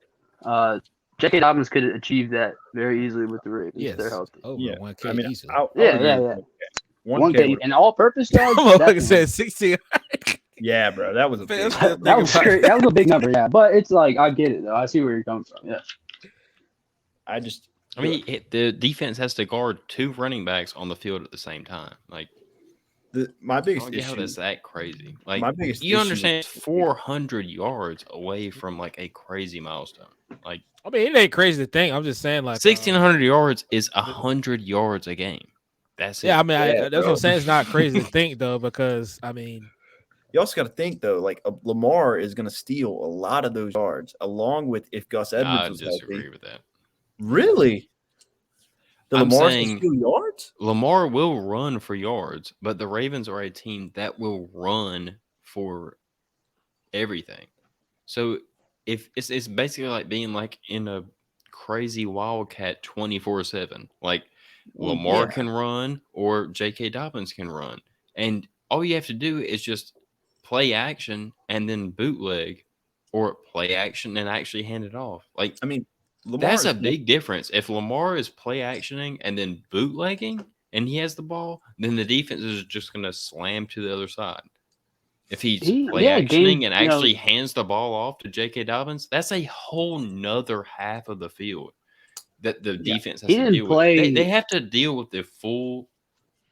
J.K. Dobbins could achieve that very easily with the Ravens. Yes. They're healthy. Over Yeah, 1K I mean, easily. I would Yeah, agree yeah, with yeah. 1K. 1K and all-purpose yards. Like I definitely. said, 16. Yeah, bro, that was a big. That's- that was great. That was a big number, yeah. But it's like I get it though. I see where you're coming from. Yeah. I just. I mean, the defense has to guard 2 running backs on the field at the same time. Like, My I biggest don't get how issue. that's that crazy. Like, My biggest you issue- understand it's 400 yards away from like a crazy milestone. Like, I mean, it ain't crazy to think. I'm just saying, like 1,600 yards is 100 yards a game. That's it. Yeah, I mean, Yeah, that's what bro. I'm saying. It's not crazy to think though, because I mean, You also got to think though, like Lamar is going to steal a lot of those yards, along with if Gus Edmonds I was disagree healthy. with that. Really? The I'm Lamar's saying- going to steal yards? Lamar will run for yards, but the Ravens are a team that will run for everything. So if it's basically like being like in a crazy wildcat 24/7. Like Well, Lamar yeah. can run or J.K. Dobbins can run, and all you have to do is just play action and then bootleg, or play action and actually hand it off. Like, I mean, Lamar that's a is- big difference. If Lamar is play actioning and then bootlegging and he has the ball, then the defense is just going to slam to the other side. If he's play actioning and actually hands the ball off to J.K. Dobbins, that's a whole nother half of the field that the Yeah. defense has He to didn't deal play- with. They have to deal with the full.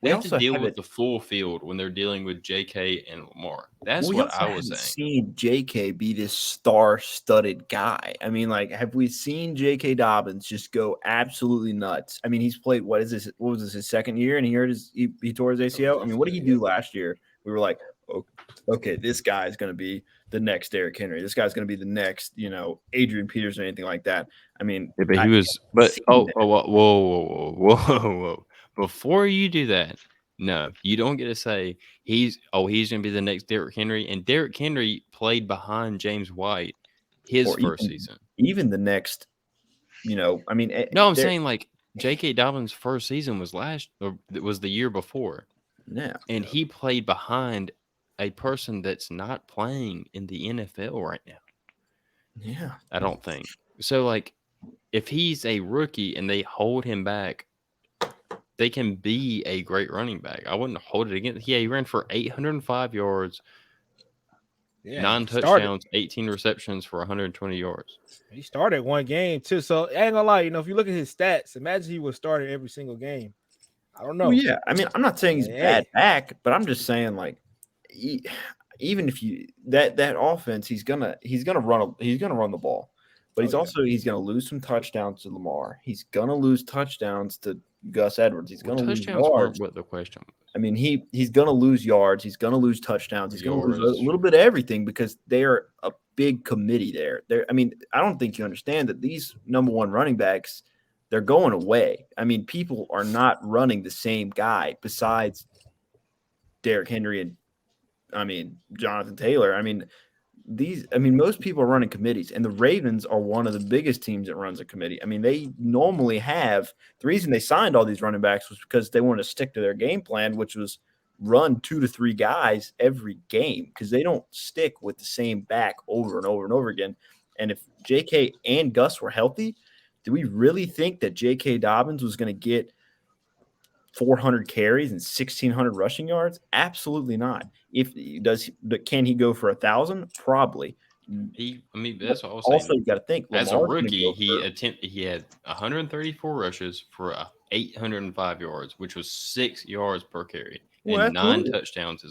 They We have also to deal have with it- the full field when they're dealing with J.K. and Lamar. That's we what also I was haven't saying. seen J.K. be this star-studded guy. I mean, like, have we seen J.K. Dobbins just go absolutely nuts? I mean, he's played. What is this? What was this? His second year, and he tore his ACL. I mean, what did he do last year? We were like, oh, okay, this guy is going to be the next Derrick Henry. This guy's going to be the next, Adrian Peters or anything like that. I mean, Yeah, but I he was. But seen oh, that. whoa. Before you do that, no, you don't get to say he's going to be the next Derrick Henry. And Derrick Henry played behind James White his Or first season. even the next, I mean, No, I'm there- saying like J.K. Dobbins' first season was the year before, yeah, and he played behind a person that's not playing in the NFL right now. yeah. I don't think so. Like, if he's a rookie and they hold him back, they can be a great running back. I wouldn't hold it against. Yeah, he ran for 805 yards, Yeah, 9 he started. touchdowns, 18 receptions for 120 yards. He started one game too. So I ain't gonna lie, if you look at his stats, imagine he was starting every single game. I don't know. Well, yeah. I mean, I'm not saying he's Hey. bad back, but I'm just saying like, even if you that offense, he's gonna run the ball, but he's gonna lose some touchdowns to Lamar. He's gonna lose touchdowns to Gus Edwards. He's gonna lose Touchdowns yards. weren't what the question was. I mean, he's gonna lose yards. He's gonna lose touchdowns. He's gonna lose Yards. a little bit of everything because they're a big committee there. I mean, I don't think you understand that these number one running backs, they're going away. I mean, people are not running the same guy besides Derrick Henry and Jonathan Taylor. Most people are running committees, and the Ravens are one of the biggest teams that runs a committee. I mean, they normally have the reason they signed all these running backs was because they wanted to stick to their game plan, which was run 2 to 3 guys every game because they don't stick with the same back over and over and over again. And if JK and Gus were healthy, do we really think that J.K. Dobbins was going to get 400 carries and 1,600 rushing yards? Absolutely not. Can he go for 1,000? Probably. That's what I was saying. Also, you got to think As a Lamar's gonna rookie, go he had 134 rushes for 805 yards, which was 6 yards per carry, Well, and 9 absolutely. touchdowns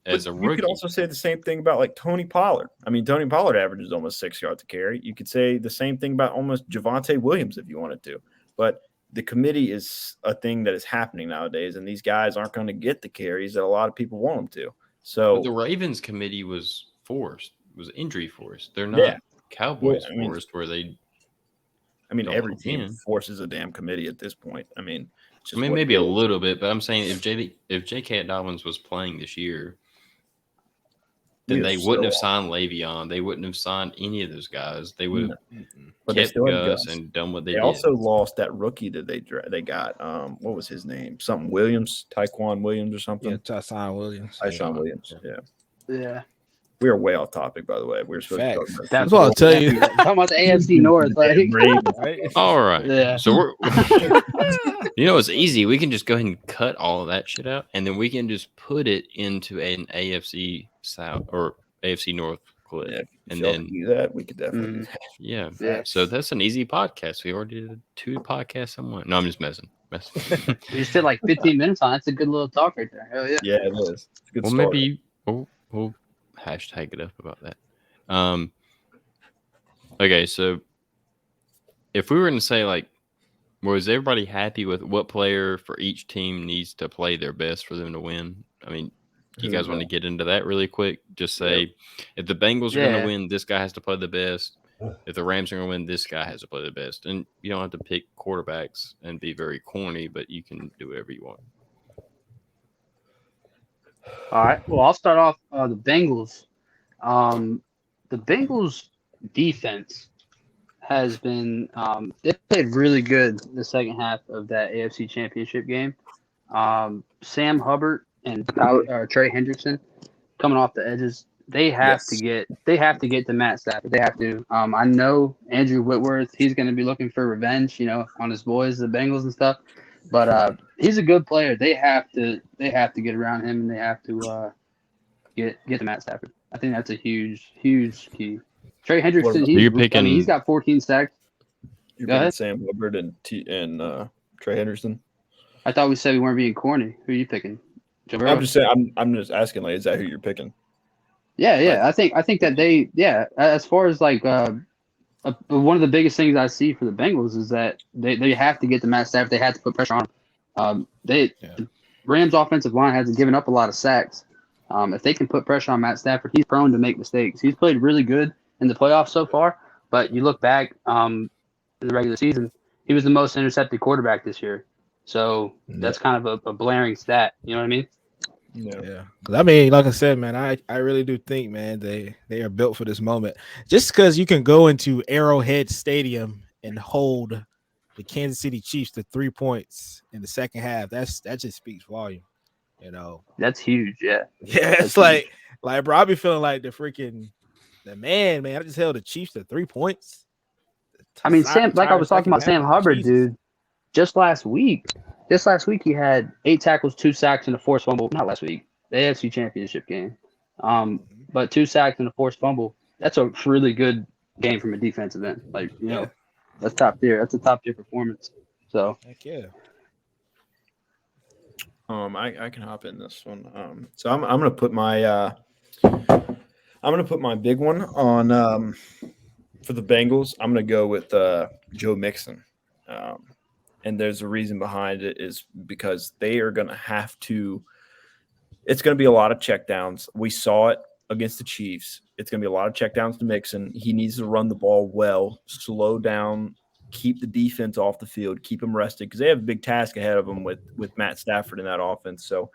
as a You rookie. could also say the same thing about like Tony Pollard. I mean, Tony Pollard averages almost 6 yards a carry. You could say the same thing about almost Javonte Williams if you wanted to. But the committee is a thing that is happening nowadays, and these guys aren't going to get the carries that a lot of people want them to. So But the Ravens committee was injury forced. They're not Cowboys forced where they. every team in. forces a damn committee at this point. It's just Maybe a little bit, but I'm saying if J.K. Dobbins was playing this year, then they wouldn't have signed Le'Veon. They wouldn't have signed any of those guys. They would have kept Gus and done what they did. Also lost that rookie that they got. What was his name? Something Williams, Tyquan Williams or something. Yeah, Tyson Williams. Tyquan Williams. Yeah. Yeah. We are way off topic, by the way. We're supposed to talk about That's what I'll tell you. Talking about the AFC North. Like, Right? All right. Yeah. So we're it's easy. We can just go ahead and cut all of that shit out, and then we can just put it into an AFC South or AFC North clip. Yeah, and y'all then can do that. We could definitely do that. yeah. Yeah. So that's an easy podcast. We already did 2 podcasts in one. No, I'm just messing. we just did like 15 minutes on it. That's a good little talk right there. Hell yeah. Yeah, it is. It's a good Well, start. maybe we'll hashtag it up about that. Okay, so if we were going to say, like, was everybody happy with what player for each team needs to play their best for them to win? I mean, do you guys want to get into that really quick? Just say, if the Bengals are going to win, this guy has to play the best. If the Rams are going to win, this guy has to play the best. And you don't have to pick quarterbacks and be very corny, but you can do whatever you want. All right. Well, I'll start off the Bengals. The Bengals defense has been they played really good the second half of that AFC Championship game. Sam Hubbard and Trey Hendrickson coming off the edges. They have to get to Matt Stafford. They have to. I know Andrew Whitworth. He's going to be looking for revenge, on his boys, the Bengals and stuff. But he's a good player. They have to get around him, and they have to get to Matt Stafford. I think that's a huge key. Trey Hendrickson, he's got 14 sacks. You're Go picking ahead. Sam Hubbard and Trey Henderson. I thought we said we weren't being corny. Who are you picking? Joe Burrow? I'm just saying. I'm just asking. Like, is that who you're picking? Yeah. I think that they. As far as like one of the biggest things I see for the Bengals is that they have to get to Matt Stafford. They have to put pressure on him. The Rams offensive line hasn't given up a lot of sacks. If they can put pressure on Matt Stafford, he's prone to make mistakes. He's played really good in the playoffs so far, but you look back in the regular season, he was the most intercepted quarterback this year. So that's kind of a blaring stat. You know what I mean? Yeah, because I mean, like I said, man, I really do think, man, they are built for this moment. Just because you can go into Arrowhead Stadium and hold the Kansas City Chiefs to 3 points in the second half, that just speaks volume. You know, That's huge. Yeah. yeah, it's like bro, I be feeling like the man. I just held the Chiefs to 3 points. I mean, Sam, like I Entire was talking second about Sam half. Hubbard, Jesus. dude. Just last week he had 8 tackles, 2 sacks, and a forced fumble. Not last week, the AFC Championship game. But 2 sacks and a forced fumble. That's a really good game from a defensive end. Like, you know, that's top tier. That's a top tier performance. So Heck yeah. I can hop in this one. So I'm gonna put my big one on for the Bengals. I'm gonna go with Joe Mixon. And there's a reason behind it is because they are gonna have to. It's gonna be a lot of checkdowns. We saw it against the Chiefs. It's gonna be a lot of checkdowns to Mixon. He needs to run the ball well, slow down, keep the defense off the field, keep them rested because they have a big task ahead of them with Matt Stafford in that offense. So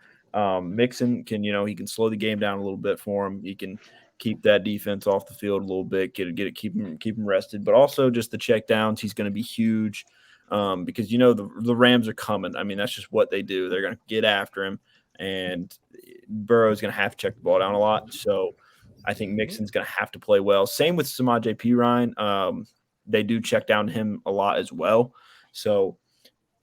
Mixon can, he can slow the game down a little bit for him. He can keep that defense off the field a little bit, keep him rested, but also just the check downs. He's going to be huge because the Rams are coming. I mean, that's just what they do. They're going to get after him, and Burrow's going to have to check the ball down a lot. So I think Mixon's going to have to play well. Same with Samaje Perine. They do check down to him a lot as well. So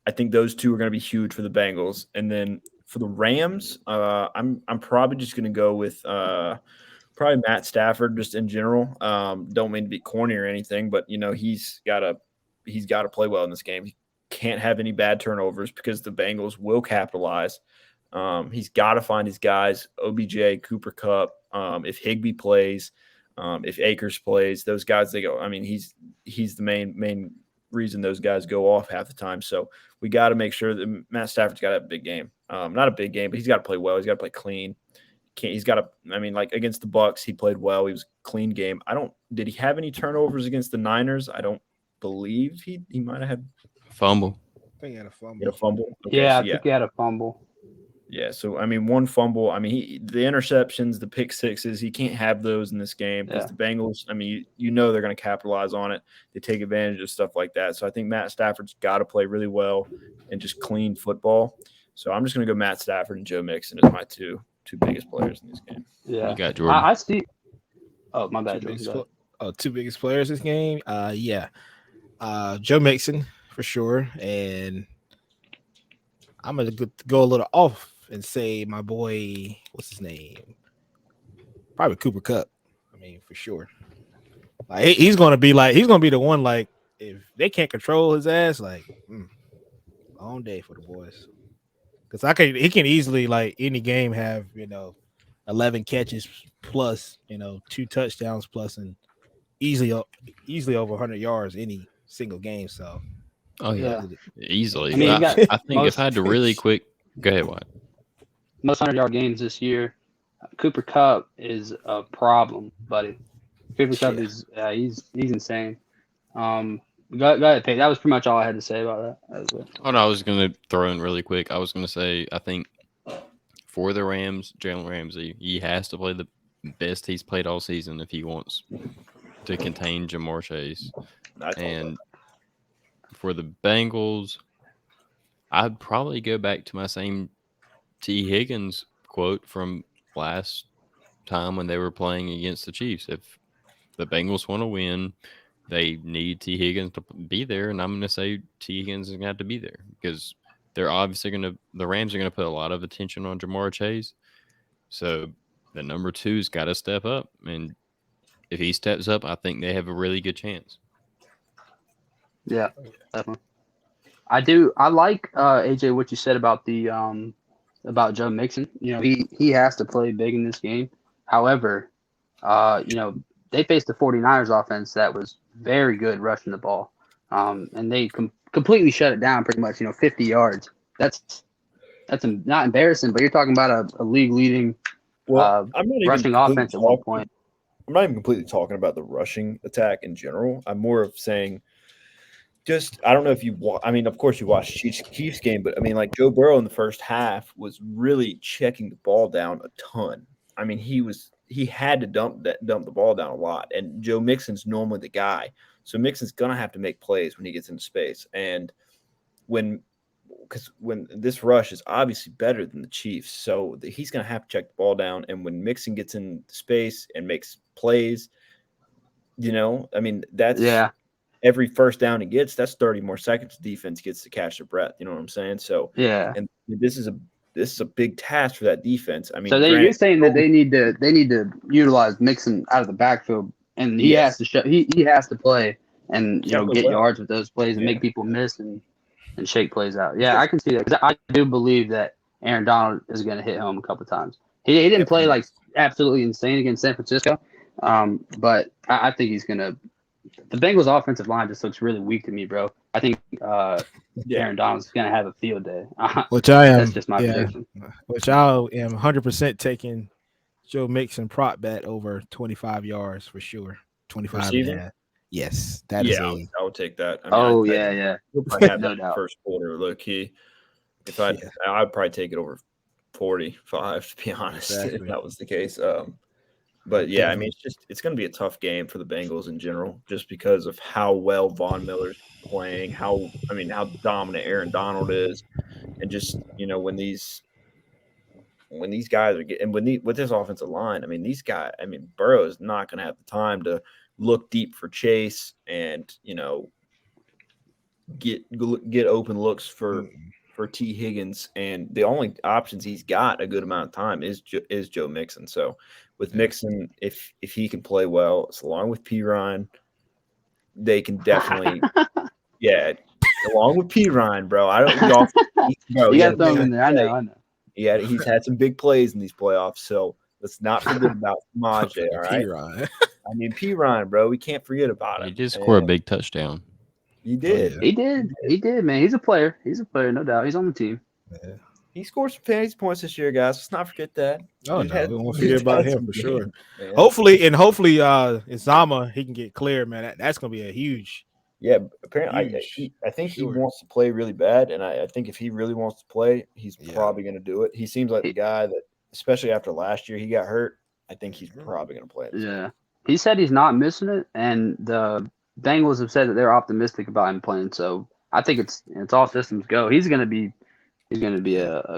I think those two are going to be huge for the Bengals. And then for the Rams, I'm probably just going to go with probably Matt Stafford just in general. Don't mean to be corny or anything, but he's got to play well in this game. He can't have any bad turnovers because the Bengals will capitalize. He's got to find his guys, OBJ, Cooper Kupp. If Higbee plays, if Akers plays, those guys, they go. I mean, he's the main reason those guys go off half the time. So we got to make sure that Matt Stafford's got to have a big game. Not a big game, but he's got to play well. He's got to play clean. He's got to. I mean, like against the Bucks, he played well. He was a clean game. Did he have any turnovers against the Niners? I don't believe he might have had Fumble. I think he had a fumble. He had a fumble. Okay, yeah, so I think he had a fumble. Yeah, so I mean, one fumble. I mean, the interceptions, the pick sixes, he can't have those in this game because the Bengals. I mean, they're going to capitalize on it. They take advantage of stuff like that. So I think Matt Stafford's got to play really well and just clean football. So I'm just going to go Matt Stafford and Joe Mixon as my two biggest players in this game. Yeah, You got Jordan. I see. Oh, my bad. Two biggest players this game. Joe Mixon for sure, and I'm gonna go a little off and say my boy, what's his name? Probably Cooper Kupp. I mean, for sure. Like he's gonna be the one. Like if they can't control his ass, like long day for the boys. Because he can easily like any game have 11 catches plus 2 touchdowns plus and easily over 100 yards any single game. So easily. I mean, I think if I had to really quick, go ahead, Wyatt. Most 100-yard games this year. Cooper Kupp is a problem, buddy. Cooper Kupp is he's insane. Go ahead, Pete. That was pretty much all I had to say about that. Oh no, I was gonna throw in really quick. I was gonna say I think for the Rams, Jalen Ramsey, he has to play the best he's played all season if he wants to contain Jamar Chase. And for the Bengals, I'd probably go back to my same T. Higgins quote from last time when they were playing against the Chiefs. If the Bengals want to win, they need T. Higgins to be there, and I'm going to say T. Higgins is going to have to be there because they're obviously the Rams are going to put a lot of attention on Jamar Chase. So the number 2's got to step up, and if he steps up, I think they have a really good chance. Yeah, definitely. I like AJ what you said about the about Joe Mixon. He has to play big in this game. However, they faced the 49ers offense that was very good rushing the ball. And they completely shut it down pretty much, 50 yards. That's not embarrassing, but you're talking about a league leading rushing offense at one point. I'm not even completely talking about the rushing attack in general. I'm more of saying just I don't know if you I mean, of course you watched Chiefs game, but I mean, like Joe Burrow in the first half was really checking the ball down a ton. I mean, he had to dump the ball down a lot, and Joe Mixon's normally the guy, so Mixon's gonna have to make plays when he gets into space, and when this rush is obviously better than the Chiefs, so he's gonna have to check the ball down, and when Mixon gets in space and makes plays, I mean that's every first down he gets, that's 30 more seconds defense gets to catch their breath. You know what I'm saying? So and this is a big task for that defense. I mean, so you're saying that they need to utilize Mixon out of the backfield, and he has to he has to play and get yards with those plays and make people miss and shake plays out. Yeah, I can see that because I do believe that Aaron Donald is going to hit home a couple times. He didn't play like absolutely insane against San Francisco, but I think he's going to. The Bengals' offensive line just looks really weak to me, bro. I think Aaron Donald's going to have a field day. Which I am. That's just my prediction. Which I am 100% taking Joe Mixon prop bet over 25 yards for sure. 25 and a half. Yes, that is. I would take that. I mean, yeah. We'll probably have that first quarter low key. If I'd probably take it over 45 to be honest, if that was the case. But yeah, I mean, it's going to be a tough game for the Bengals in general, just because of how well Von Miller's playing, how dominant Aaron Donald is, and just when these guys are getting with this offensive line, I mean, Burrow is not going to have the time to look deep for Chase and get open looks for T. Higgins, and the only options he's got a good amount of time is Joe Mixon. So with Mixon, if he can play well, along with P. Ryan, they can definitely along with P. Ryan, bro. I don't you got to throw him in there. I know. Yeah, he's had some big plays in these playoffs, so let's not forget about Samaje. All right, P-Ryan. I mean, P. Ryan, bro, we can't forget about him. He did score a big touchdown. He did. He did, man. He's a player, no doubt. He's on the team. Yeah. He scored some fantasy points this year, guys. Let's not forget that. Oh, no, we won't forget about him for sure. Man. Hopefully, Zama, he can get cleared, man. That's going to be a huge. Yeah, apparently, I think he wants to play really bad, and I think if he really wants to play, he's probably going to do it. He seems like the guy that, especially after last year, he got hurt. I think he's probably going to play. Yeah, he said he's not missing it, and the Bengals have said that they're optimistic about him playing. So I think it's all systems go. He's going to be a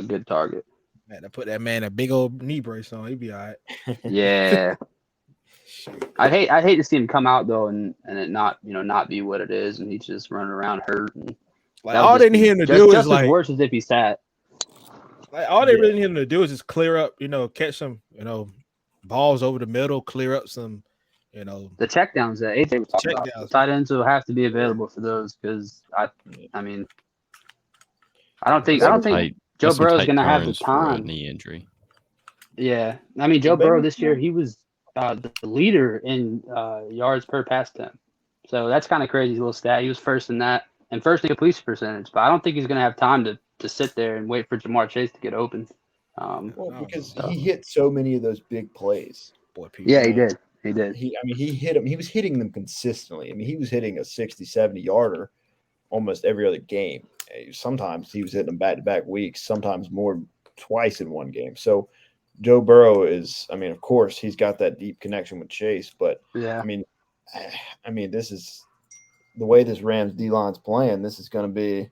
good target. Man, I put that man a big old knee brace on. He'd be all right. Yeah. I hate to see him come out though and it not be what it is, and he's just running around hurt. And like all they need him to do is like worse as if he's sat. Like all they really need him to do is just clear up, catch some, balls over the middle, clear up some, the checkdowns that AJ was talking about. The tight ends will have to be available for those because I don't think Joe Burrow is going to have the time. Knee injury. Yeah, I mean Joe Burrow this year he was the leader in yards per pass attempt, so that's kind of crazy little stat. He was first in that and first in completion percentage, but I don't think he's going to have time to sit there and wait for Jamar Chase to get open. Because he hit so many of those big plays. Yeah, he did. He hit them. He was hitting them consistently. I mean, he was hitting a 60, 70 yarder almost every other game. Sometimes he was hitting them back-to-back weeks, sometimes more twice in one game. So Joe Burrow is, of course, he's got that deep connection with Chase, but yeah, I mean, this is the way this Rams D-line's playing. This is going to be.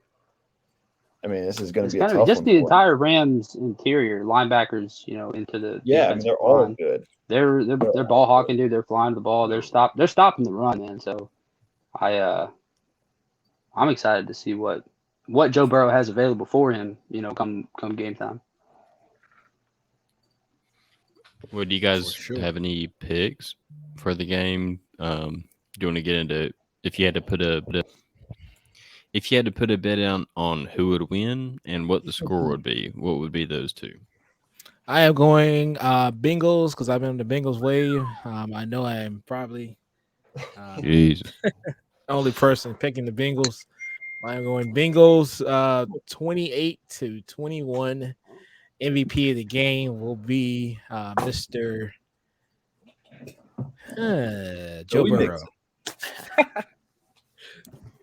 This is going to be a tough just one the entire Rams interior linebackers, into the they're all good. They're ball hawking, dude. They're flying the ball. They're stopping the run, man. So, I'm excited to see what Joe Burrow has available for him. Come game time. Well, do you guys have any picks for the game? Do you want to get into if you had to put a bet on who would win and what the score would be? What would be those two? I am going Bengals because I've been on the Bengals wave. I know I am probably only person picking the Bengals. I'm going Bengals 28-21. MVP of the game will be Mr. Joe Burrow.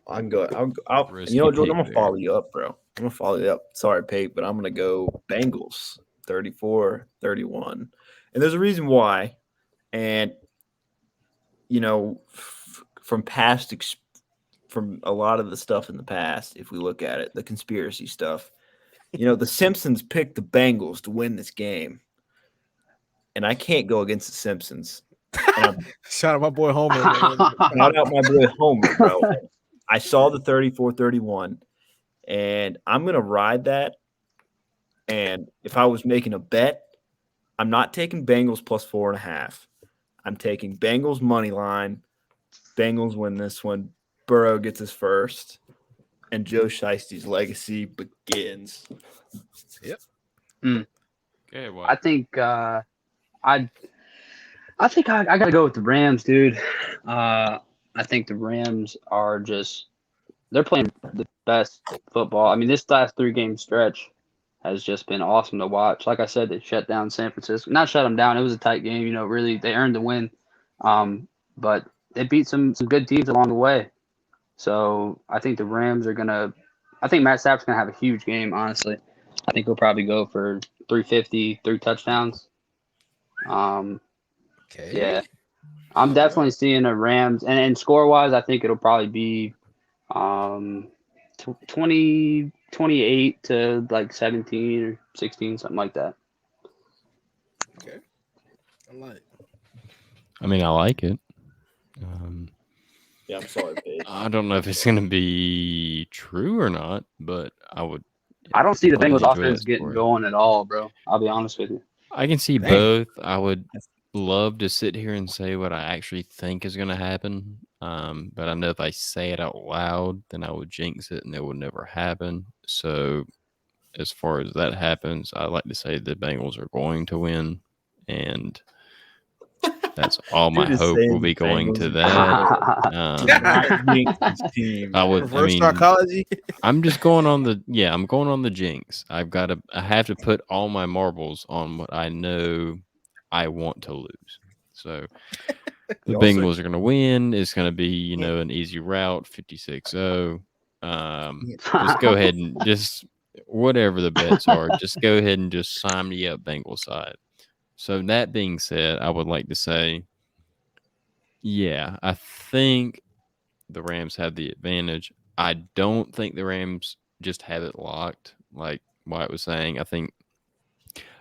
I can go. I'll Risky you know, Jordan, pick I'm gonna there. follow you up, bro. I'm gonna follow you up. Sorry, Pate, but I'm gonna go Bengals 34-31. And there's a reason why. And from from a lot of the stuff in the past, if we look at it, the conspiracy stuff, the Simpsons picked the Bengals to win this game. And I can't go against the Simpsons. Shout out my boy Homer, man. Shout out my boy Homer, bro. I saw the 34-31, and I'm going to ride that. And if I was making a bet, I'm not taking Bengals plus 4.5. I'm taking Bengals money line. Bengals win this one. Burrow gets his first, and Joe Shiesty's legacy begins. Yep. Okay, well, I think I gotta go with the Rams, dude. I think the Rams are they're playing the best football. I mean, this last 3-game stretch has just been awesome to watch. Like I said, they shut down San Francisco. Not shut them down. It was a tight game. Really, they earned the win. But they beat some good teams along the way. So I think the Rams are gonna. I think Matt Stafford's gonna have a huge game. Honestly, I think he'll probably go for 350, 3 touchdowns. Okay. Yeah, I'm definitely seeing a Rams, and score wise, I think it'll probably be 28 to like 17 or 16, something like that. Okay. I like. I mean, I like it. Yeah, I'm sorry, Pate. I don't know if it's going to be true or not, but I would. I don't see the completely Bengals enjoy offense that getting story. going at all, bro. I'll be honest with you. I can see Dang. both. I would love to sit here and say what I actually think is going to happen. But I know if I say it out loud, then I would jinx it and it would never happen. So as far as that happens, I like to say the Bengals are going to win. And that's all my Dude is hope saying will be the going to Bengals that. Not jinx this team. I would. Reverse psychology. I'm just going on the I'm going on the jinx. I have to put all my marbles on what I know I want to lose. So the You also- Bengals are going to win. It's going to be, an easy route, 56-0. Just go ahead and just whatever the bets are, just go ahead and just sign me up Bengals side. So that being said, I would like to say, I think the Rams have the advantage. I don't think the Rams just have it locked, like Wyatt was saying. I think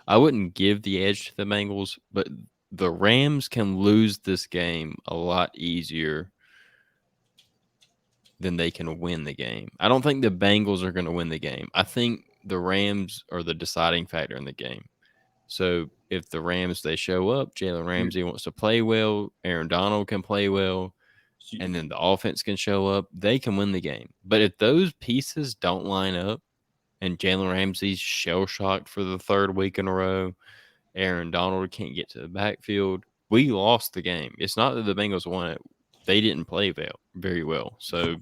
I wouldn't give the edge to the Bengals, but the Rams can lose this game a lot easier than they can win the game. I don't think the Bengals are going to win the game. I think the Rams are the deciding factor in the game. So if the Rams, they show up, Jalen Ramsey wants to play well, Aaron Donald can play well, and then the offense can show up, they can win the game. But if those pieces don't line up and Jalen Ramsey's shell-shocked for the 3rd week in a row, Aaron Donald can't get to the backfield, we lost the game. It's not that the Bengals won it. They didn't play very well. So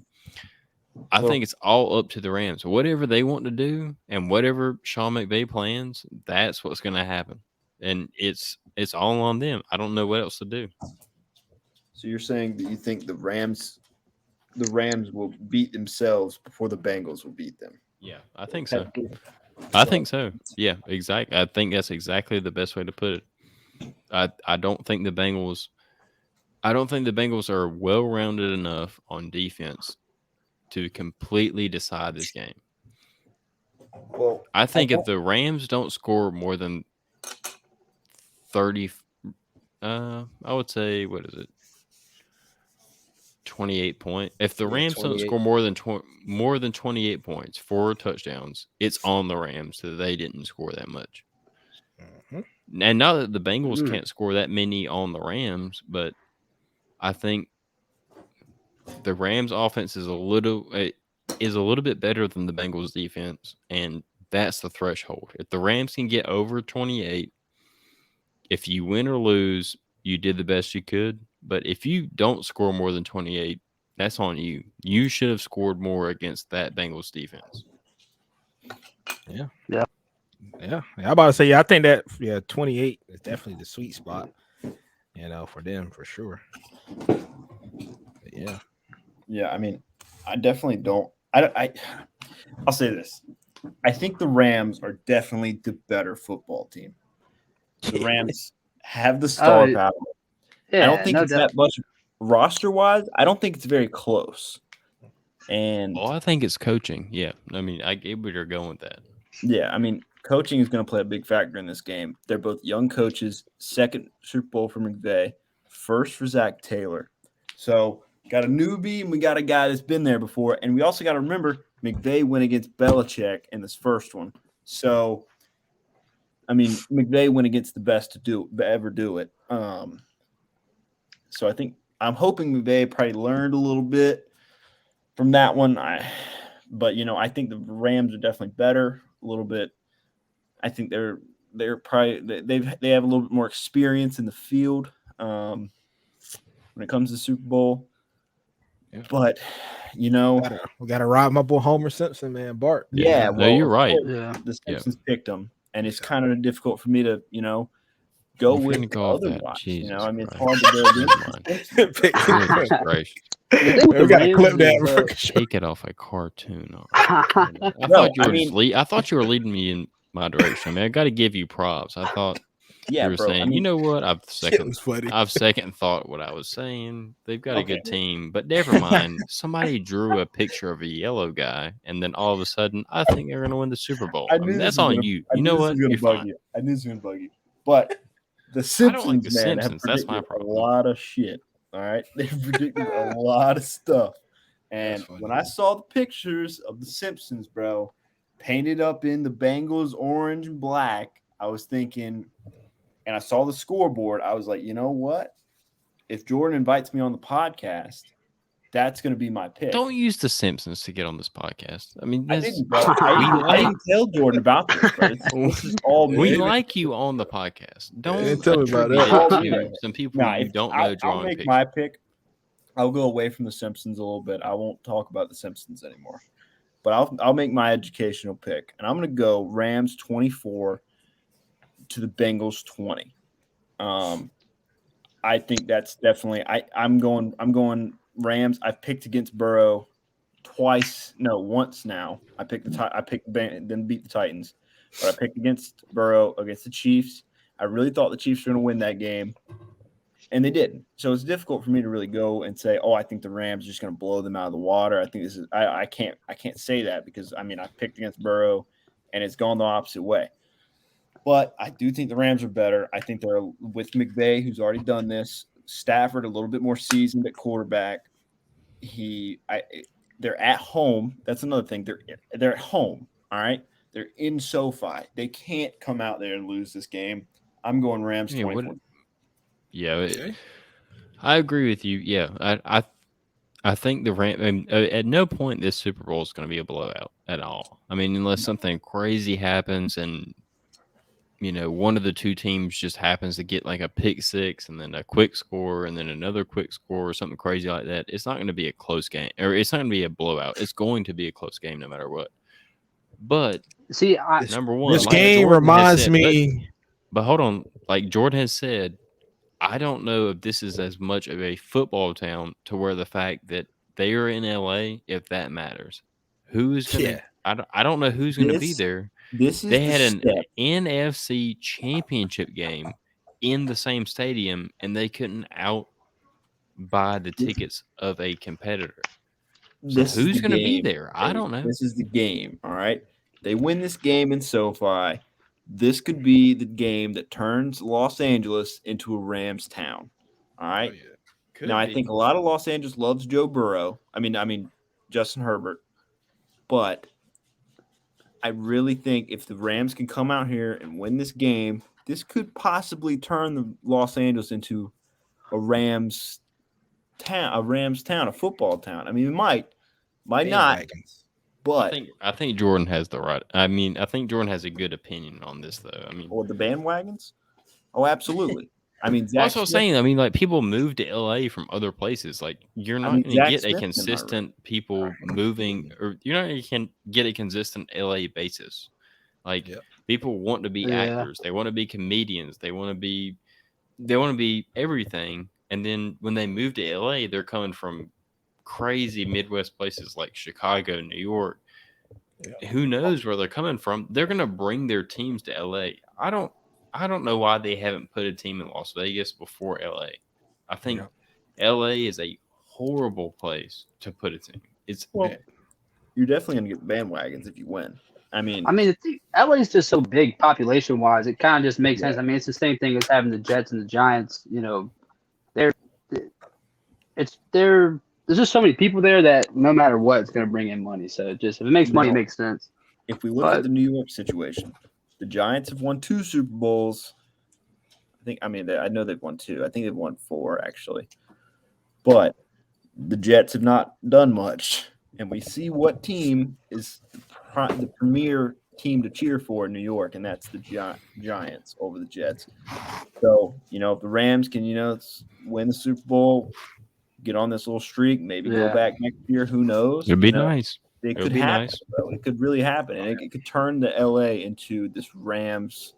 I think it's all up to the Rams. Whatever they want to do and whatever Sean McVay plans, that's what's going to happen. And it's all on them. I don't know what else to do. So you're saying that you think the Rams will beat themselves before the Bengals will beat them? Yeah, I think so. I think so. Yeah, exactly. I think that's exactly the best way to put it. I don't think the Bengals are well-rounded enough on defense to completely decide this game. Well, I think if the Rams don't score more than 30, I would say, what is it? 28 points. If the Rams don't 28. score more than 28 points, 4 touchdowns, it's on the Rams that they didn't score that much. Mm-hmm. And not that the Bengals can't score that many on the Rams, but I think the Rams offense is a little bit better than the Bengals defense, and that's the threshold. If the Rams can get over 28, if you win or lose, you did the best you could. But if you don't score more than 28, that's on you. You should have scored more against that Bengals defense. I'm about to say, I think that 28 is definitely the sweet spot, for them for sure. But yeah, I mean, I definitely don't. I'll say this. I think the Rams are definitely the better football team. The Rams have the star Oh, power. yeah, I don't think no it's doubt. that much roster wise. I don't think it's very close. And Oh, I think it's coaching. Yeah, I mean, I get where you're going with that. yeah, I mean, coaching is going to play a big factor in this game. They're both young coaches, second Super Bowl for McVay, first for Zach Taylor. So, got a newbie and we got a guy that's been there before. And we also got to remember McVay went against Belichick in this first one. So, I mean, McVay went against the best to ever do it. So I think I'm hoping McVay probably learned a little bit from that one. But I think the Rams are definitely better a little bit. I think they're probably they have a little bit more experience in the field when it comes to Super Bowl. Yeah. But We gotta ride my boy Homer Simpson, man. Bart. yeah, No, you're right. Yeah. The Simpsons picked them, and it's kind of difficult for me to go If you're with gonna go off that, otherwise. Jesus I mean, it's Christ. hard to go against. Goodness gracious. The thing with We the gotta Rams clip is, that. For sure. Take it off a cartoon. All right. I No, thought you I were mean- I thought you were leading me in my direction. I mean, I got to give you props. I thought Yeah, you were bro. saying, I mean, you know what? I've Shit was funny. second thought what I was saying. They've got a Okay. good team, but never mind. Somebody drew a picture of a yellow guy, and then all of a sudden, I think they're going to win the Super Bowl. I mean, that's on you. You know what? You're fine. I knew this was gonna bug you. But the I don't like Simpsons, the man, have Simpsons. That's my predicted a problem. lot of shit. All right, they've predicted a lot of stuff. And That's funny. when I saw the pictures of the Simpsons, bro, painted up in the Bengals orange and black, I was thinking, and I saw the scoreboard, I was like, you know what? If Jordan invites me on the podcast, that's going to be my pick. Don't use the Simpsons to get on this podcast. I mean, I this, didn't, bro. I didn't tell Jordan about this, bro. This is all we me. like you on the podcast. Don't didn't tell me about attribute that. it to some people Nah, you if don't know I'll drawing make pictures. my pick. I'll go away from the Simpsons a little bit. I won't talk about the Simpsons anymore. But I'll make my educational pick, and I'm going to go Rams 24 to the Bengals 20. I think that's definitely. I'm going Rams. I've picked against Burrow once now. I picked then beat the Titans, but I picked against Burrow against the Chiefs. I really thought the Chiefs were going to win that game, and they didn't. So it's difficult for me to really go and say, "Oh, I think the Rams are just going to blow them out of the water." I think this is. I can't say that because I mean I picked against Burrow, and it's gone the opposite way. But I do think the Rams are better. I think they're with McVay, who's already done this. Stafford, a little bit more seasoned at quarterback. They're at home. That's another thing. They're at home. All right. They're in SoFi. They can't come out there and lose this game. I'm going Rams 24. I agree with you. Yeah, I think the Rams. At no point this Super Bowl is going to be a blowout at all. I mean, unless something crazy happens and one of the two teams just happens to get like a pick six and then a quick score and then another quick score or something crazy like that. It's not going to be a close game, or it's not going to be a blowout. It's going to be a close game no matter what. But See, number one, This like game Jordan has reminds said- me. But hold on, like Jordan has said, I don't know if this is as much of a football town to where the fact that they are in LA, if that matters. Who's gonna? Yeah. I don't know who's gonna be This- there. This is They the had an step. NFC championship game in the same stadium, and they couldn't buy the tickets of a competitor. So This is who's the going to be game. there? I don't know. This is the game. All right. They win this game in SoFi. This could be the game that turns Los Angeles into a Rams town. All right. Now, I think a lot of Los Angeles loves Joe Burrow. I mean Justin Herbert. But I really think if the Rams can come out here and win this game, this could possibly turn the Los Angeles into a Rams town, a football town. I mean, it might not, but I think Jordan has the right. I mean, I think Jordan has a good opinion on this, though. I mean, or the bandwagons. Oh, absolutely. I mean, that's what I was saying. I mean, like people move to LA from other places. Like you're not going to get a consistent people moving, or you're not going to get a consistent LA basis. Like people want to be actors, they want to be comedians, they want to be everything. And then when they move to LA, they're coming from crazy Midwest places like Chicago, New York. Who knows where they're coming from? They're going to bring their teams to LA. I don't know why they haven't put a team in Las Vegas before LA. I think LA is a horrible place to put a team. Well, you're definitely going to get bandwagons if you win. I mean, LA is just so big population wise. It kind of just makes sense. I mean, it's the same thing as having the Jets and the Giants. You know, there's just so many people there that no matter what, it's going to bring in money. So if it makes money, it makes sense. If we look at the New York situation, the Giants have won 2 Super Bowls. I know they've won 2. I think they've won 4 actually, but the Jets have not done much. And we see what team is the premier team to cheer for in New York, and that's the Giants over the Jets. So, if the Rams can, win the Super Bowl, get on this little streak, maybe go back next year, who knows? It'd be nice. It could happen, bro. It could really happen. And it could turn the LA into this Rams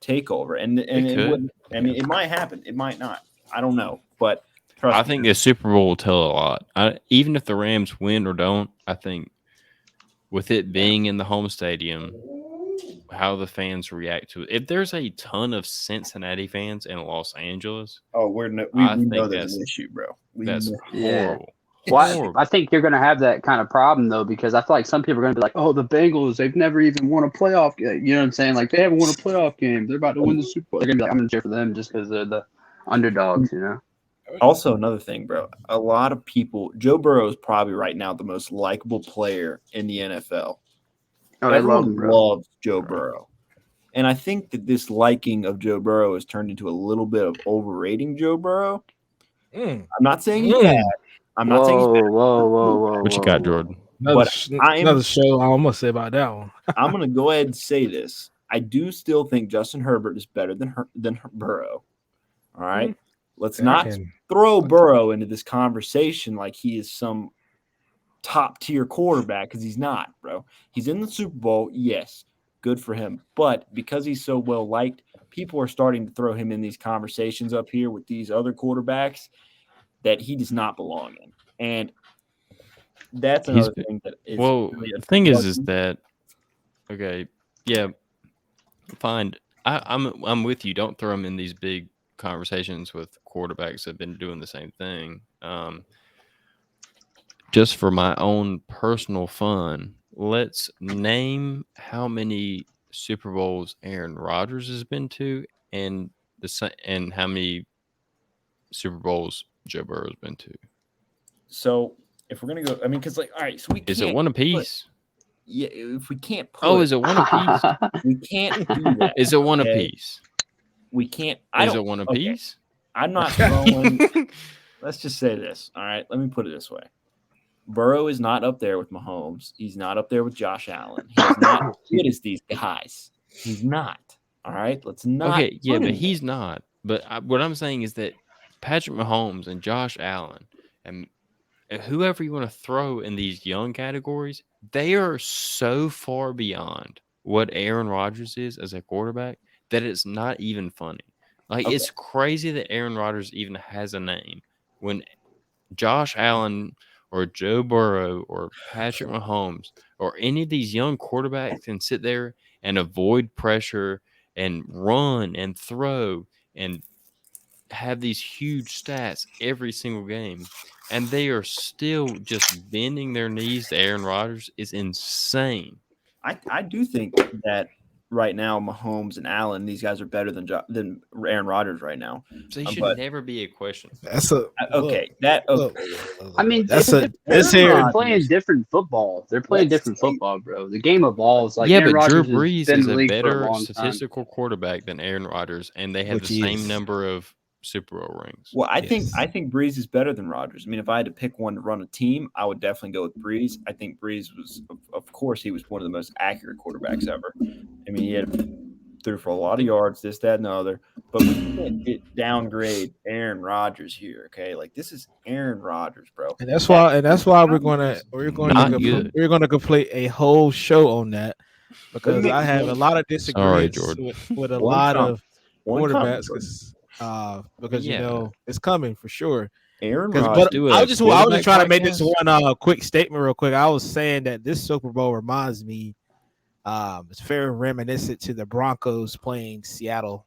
takeover. And it wouldn't. I mean, it might happen. It might not. I don't know. But I think the Super Bowl will tell a lot. Even if the Rams win or don't, I think with it being in the home stadium, how the fans react to it. If there's a ton of Cincinnati fans in Los Angeles, we know there's an issue, bro. That's horrible. Well, I think you're going to have that kind of problem, though, because I feel like some people are going to be like, oh, the Bengals, they've never even won a playoff game. You know what I'm saying? Like, they haven't won a playoff game. They're about to win the Super Bowl. They're going to be like, I'm going to cheer for them just because they're the underdogs, Also, another thing, bro, a lot of people, Joe Burrow is probably right now the most likable player in the NFL. Oh, everyone loves Joe Burrow. And I think that this liking of Joe Burrow has turned into a little bit of overrating Joe Burrow. I'm not saying he's bad. I'm not saying he's bad. Whoa. What you got, Jordan? Another show I'm going to say about that one. I'm going to go ahead and say this. I do still think Justin Herbert is better than Burrow. All right? Let's not throw Burrow into this conversation like he is some top-tier quarterback, because he's not, bro. He's in the Super Bowl, yes, good for him. But because he's so well-liked, people are starting to throw him in these conversations up here with these other quarterbacks that he does not belong in. And that's another thing that is really the thing is that, okay, yeah, fine. I'm with you. Don't throw him in these big conversations with quarterbacks that have been doing the same thing. Just for my own personal fun, let's name how many Super Bowls Aaron Rodgers has been to, and how many Super Bowls Joe Burrow has been to. So if we're gonna go, I mean, because all right, so is it one apiece? Yeah, if we can't. Is it one apiece? We can't do that. Is it one apiece? We can't. Is it one apiece? Okay. I'm not throwing. Let's just say this. All right, let me put it this way. Burrow is not up there with Mahomes. He's not up there with Josh Allen. He's not as good as these guys. He's not. All right, let's not. Okay, yeah, but he's not. But what I'm saying is that Patrick Mahomes and Josh Allen and whoever you want to throw in these young categories, they are so far beyond what Aaron Rodgers is as a quarterback that it's not even funny. Like, it's crazy that Aaron Rodgers even has a name when Josh Allen or Joe Burrow or Patrick Mahomes or any of these young quarterbacks can sit there and avoid pressure and run and throw and have these huge stats every single game, and they are still just bending their knees to Aaron Rodgers is insane. I do think that right now Mahomes and Allen, these guys are better than Aaron Rodgers right now. So he should never be a question. That's a okay. I mean, they're playing different football. They're playing different football, bro. The game evolves. Like, Aaron but Drew Rodgers Brees is a better statistical quarterback than Aaron Rodgers, and they have the same number of Super Bowl rings. Well, I think Brees is better than Rodgers. I mean, if I had to pick one to run a team, I would definitely go with Brees. I think Brees was, of course, he was one of the most accurate quarterbacks ever. I mean, he threw for a lot of yards, this, that, and the other. But we can't downgrade Aaron Rodgers here, okay? Like, this is Aaron Rodgers, bro. And that's why we're gonna complete a whole show on that, because I have a lot of disagreements with a lot of quarterbacks. Because it's coming for sure. Aaron Because Rodgers. do I a was just trying to quarterback make this podcast? one quick statement real quick. I was saying that this Super Bowl reminds me, it's very reminiscent to the Broncos playing Seattle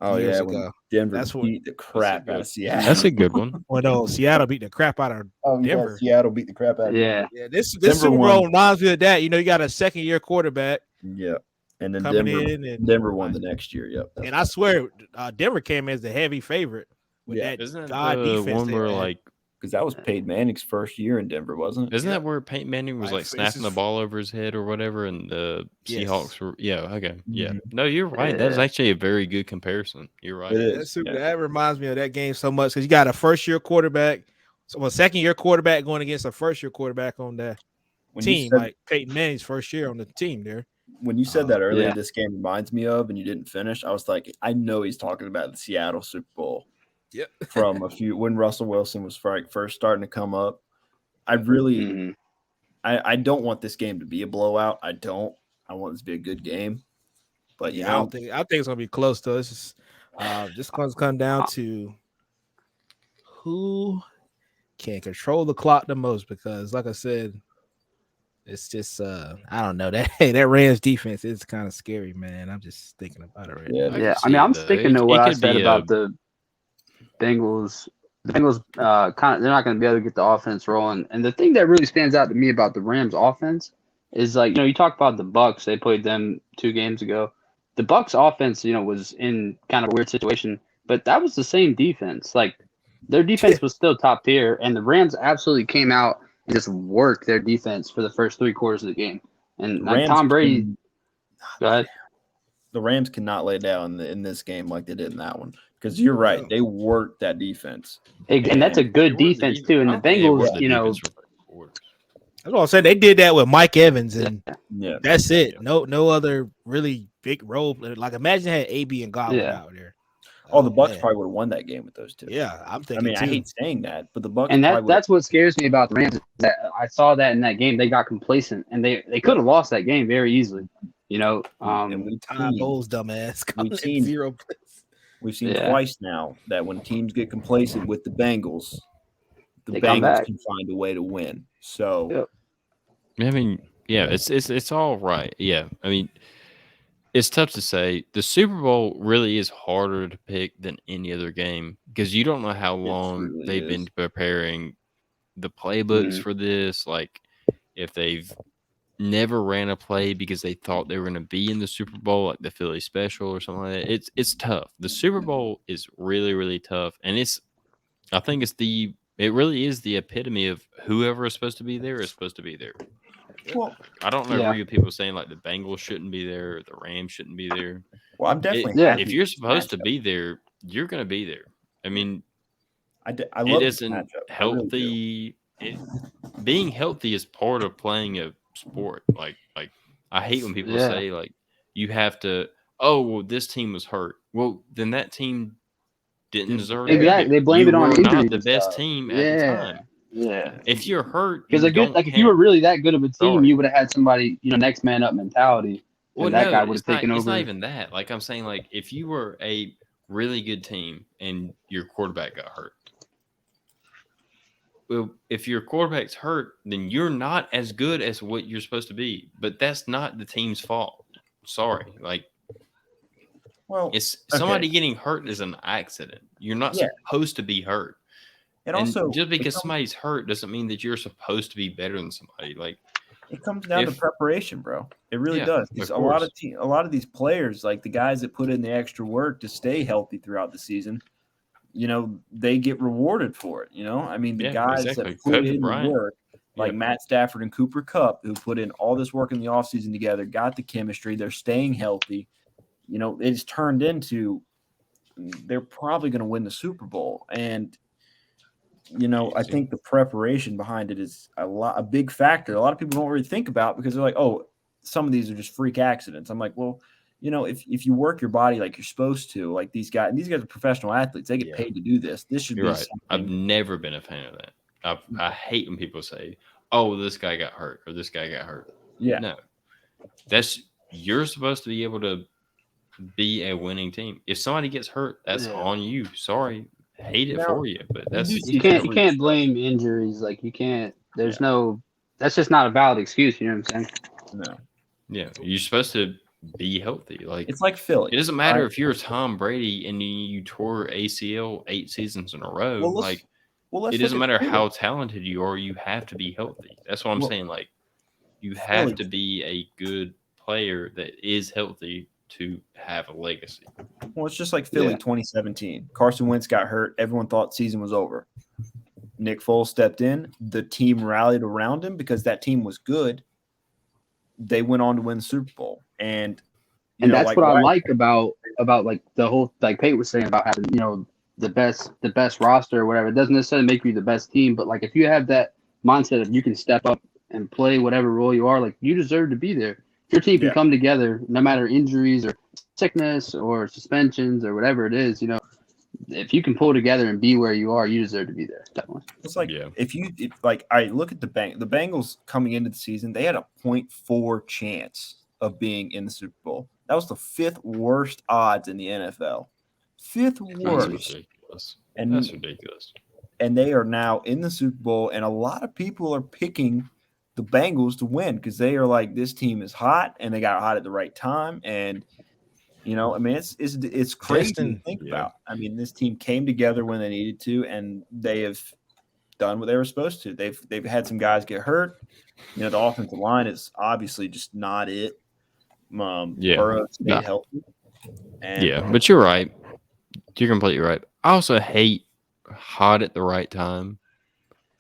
Oh years yeah, ago. when Denver That's what- beat the crap out of Seattle. That's a good one. Well, no, Seattle beat the crap out of Oh yeah, Denver. Seattle beat the crap out of Yeah. Yeah, this Denver Super won. Bowl reminds me of that. You know, you got a second-year quarterback Yeah, and then coming Denver in, and won the next year. Yep. and I swear, Denver came as the heavy favorite with Yeah. that Isn't that god the defense. one they where had. like Because that was Peyton Manning's first year in Denver, wasn't it? isn't that where Peyton Manning was Right, like so snapping this the is- ball over his head or whatever, and the Yes. Seahawks were okay, yeah. Mhm. No, you're right. That's Yeah. actually a very good comparison. You're right. It That, is. super, Yeah. that reminds me of that game so much because you got a first-year quarterback, so a second-year quarterback going against a first-year quarterback on the When you team, said- like Peyton Manning's first year on the team there. When you said that earlier, Yeah. this game reminds me of, and you didn't finish. I was like, I know he's talking about the Seattle Super Bowl. Yep. From when Russell Wilson was first starting to come up. I really, Mhm. I don't want this game to be a blowout. I don't. I want this to be a good game. But you Yeah, know, I think it's gonna be close to. It's just gonna come down to who can control the clock the most. Because, like I said, it's just I don't know that that Rams defense is kind of scary, man. I'm just thinking about it right Yeah. now. I Yeah, can I mean, see I'm that. sticking to It what I could said be about the Bengals. The Bengals kind of they're not going to be able to get the offense rolling. And the thing that really stands out to me about the Rams offense is like, you talk about the Bucks. They played them 2 games ago. The Bucks offense, was in kind of a weird situation, but that was the same defense. Like their defense was still top tier, and the Rams absolutely came out and just worked their defense for the first 3 quarters of the game. And like, Tom Brady, go ahead. The Rams cannot lay down in this game like they did in that one. Because you're right, they worked that defense. And that's a good They were defense too. And the I don't think they were Bengals, the defense for 3 quarters. That's what I'm saying. They did that with Mike Evans, and Yeah. that's it. No other really big role. Like imagine had AB and Godwin Yeah. out there. Oh, the Bucks man. probably would have won that game with those two. Yeah, I'm I thinking. mean, I too. hate saying that, but the Bucks And probably that's what scares me about the Rams. Is that I saw that in that game, they got complacent, and they could have lost that game very easily. and we Ty Bowles, dumbass, coming in seen- 0 points. We've seen Yeah. twice now that when teams get complacent with the Bengals, the They come Bengals back. can find a way to win. So Yep. I mean, yeah, it's all right. Yeah, I mean, it's tough to say. The Super Bowl really is harder to pick than any other game because you don't know how long really they've been is. preparing the playbooks Mhm. for this. Like, if they've never ran a play because they thought they were going to be in the Super Bowl, like the Philly special or something like that. It's tough. The Super Bowl is really, really tough, and I think it really is the epitome of whoever is supposed to be there is supposed to be there. well, I don't know Yeah. where people saying like the Bengals shouldn't be there, or the Rams shouldn't be there. I'm definitely Yeah. happy If you're with this supposed to matchup. be there, you're going to be there. I mean, I it love this isn't matchup. I really do. healthy. Being healthy is part of playing a sport. Like I hate when people Yeah. say like you have to. Oh, well, this team was hurt. Well, then that team didn't deserve to be Exactly. there. They blame You it on were injuries not the and best stuff. team at Yeah. the time. Yeah. If you're hurt, Because you a good, don't like if you were count. really that good of a team, Sorry. you would have had somebody, next man up mentality. Well, and that no, guy would it's have taken not, over. It's not even that. Like I'm saying, like if you were a really good team and your quarterback got hurt, well, if your quarterback's hurt, then you're not as good as what you're supposed to be. But that's not the team's fault. Sorry, like Well, it's okay. somebody getting hurt is an accident. You're not Yeah. supposed to be hurt. and And also just because it comes, somebody's hurt doesn't mean that you're supposed to be better than somebody. Like it comes down to if- preparation, bro. It really Yeah, does. of 'Cause course. a lot of these players, like the guys that put in the extra work to stay healthy throughout the season, they get rewarded for it. I mean, the Yeah, guys exactly. that put Kobe in Bryant. the work, like Yeah. Matt Stafford and Cooper Kupp, who put in all this work in the offseason together, got the chemistry, they're staying healthy. It's turned into they're probably going to win the Super Bowl. And, I think the preparation behind it is a big factor. A lot of people don't really think about because they're like, oh, some of these are just freak accidents. I'm like, well, if you work your body like you're supposed to, like these guys are professional athletes. They get Yeah. paid to do this. This should You're be right. I've something. never been a fan of that. I hate when people say, "Oh, this guy got hurt" or "This guy got hurt." Yeah. No, you're supposed to be able to be a winning team. If somebody gets hurt, that's Yeah. on you. Sorry, hate it Now, for you, but that's do see You can't freaks, though. blame injuries. Like you can't. There's no. That's just not a valid excuse. You know what I'm saying? No, yeah. You're supposed to be healthy. Like it's like Philly. it doesn't matter right? if you're Tom Brady and you tore ACL 8 seasons in a row. Well, let's, Like let's it look doesn't at matter Philly. how talented you are, you have to be healthy. That's what I'm Well, saying. Like you Philly- have to be a good player that is healthy to have a legacy. Well, it's just like Philly Yeah. 2017. Carson Wentz got hurt. Everyone thought season was over. Nick Foles stepped in. The team rallied around him because that team was good. They went on to win the Super Bowl, and That's like what I Wyatt- like about like the whole like Pate was saying about having the best roster or whatever. It doesn't necessarily make you the best team, but like if you have that mindset of you can step up and play whatever role you are, like you deserve to be there. If your team can Yeah. come together, no matter injuries or sickness or suspensions or whatever it is, if you can pull together and be where you are, you deserve to be there. Definitely. It's like Yeah. if I look at the Bengals coming into the season, they had a 0.4 chance of being in the Super Bowl. That was the 5th worst odds in the NFL. 5th That's worst. ridiculous. And That's ridiculous. and they are now in the Super Bowl, and a lot of people are picking the Bengals to win because they are like, this team is hot and they got hot at the right time. And I mean, it's crazy to Destin. think Yeah. about. I mean, this team came together when they needed to, and they have done what they were supposed to. They've had some guys get hurt. The offensive line is obviously just not it. Yeah. Burrow stayed Yeah. healthy. And Yeah, but you're right. You're completely right. I also hate hot at the right time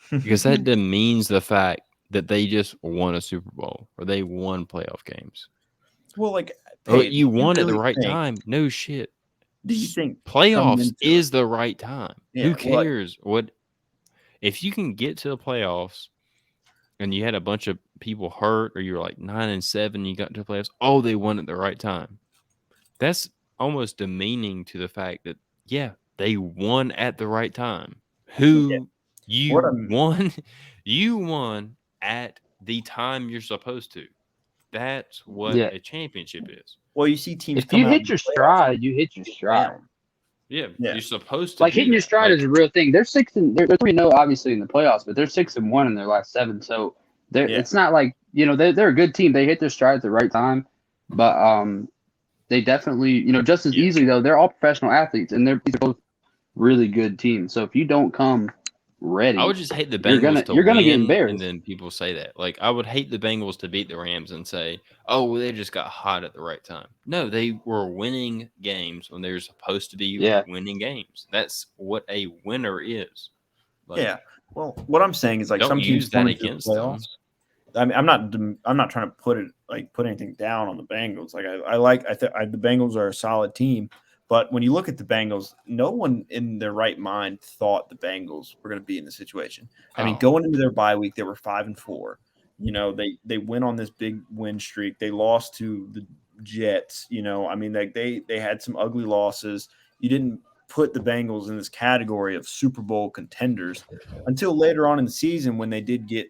because that demeans the fact that they just won a Super Bowl or they won playoff games. well, like But Peyton, you do won at the really right think- time. No shit. Do you think coming Playoffs into is the right time. Yeah, Who well, cares what if you can get to the playoffs and you had a bunch of people hurt or you're like 9-7, you got to the playoffs. Oh, they won at the right time. That's almost demeaning to the fact that they won at the right time. You won you won at the time you're supposed to. That's what Yeah. a championship is. Well, you see teams If come you out hit in your the playoffs stride, you hit your stride. down. Yeah, Yeah. you're supposed to Like do hitting your that. stride Like, is a real thing. They're 3-0 obviously in the playoffs, but they're 6-1 in their last 7. So Yeah. it's not like they're a good team. They hit their stride at the right time, but they definitely just as Yeah. easily though. They're all professional athletes, and these are both really good teams. So if you don't come ready, I would just hate the You're Bengals gonna to get win, embarrassed. and then people say that. Like, I would hate the Bengals to beat the Rams and say, "Oh, well, they just got hot at the right time." No, they were winning games when they were supposed to be Yeah. winning games. That's what a winner is. Like, Yeah. Well, what I'm saying is like don't some teams use that come into the against them. playoffs. I mean, I'm not trying to put anything down on the Bengals. Like the Bengals are a solid team, but when you look at the Bengals, no one in their right mind thought the Bengals were going to be in the situation. I mean, Oh. going into their bye week, they were 5-4. They went on this big win streak. They lost to the Jets. I mean, they had some ugly losses. You didn't put the Bengals in this category of Super Bowl contenders until later on in the season when they did get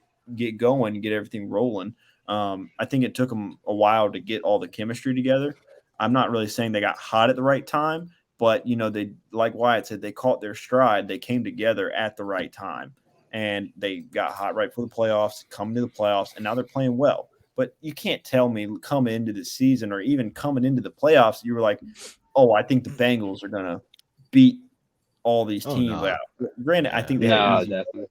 going and get everything rolling. I think it took them a while to get all the chemistry together. I'm not really saying they got hot at the right time, but they, like Wyatt said, they caught their stride. They came together at the right time, and they got hot right for the playoffs, coming to the playoffs, and now they're playing well. But you can't tell me coming into the season or even coming into the playoffs, you were like, "Oh, I think the Bengals are gonna beat all these Oh, teams." no. Like, granted, I think they had an No, easy definitely.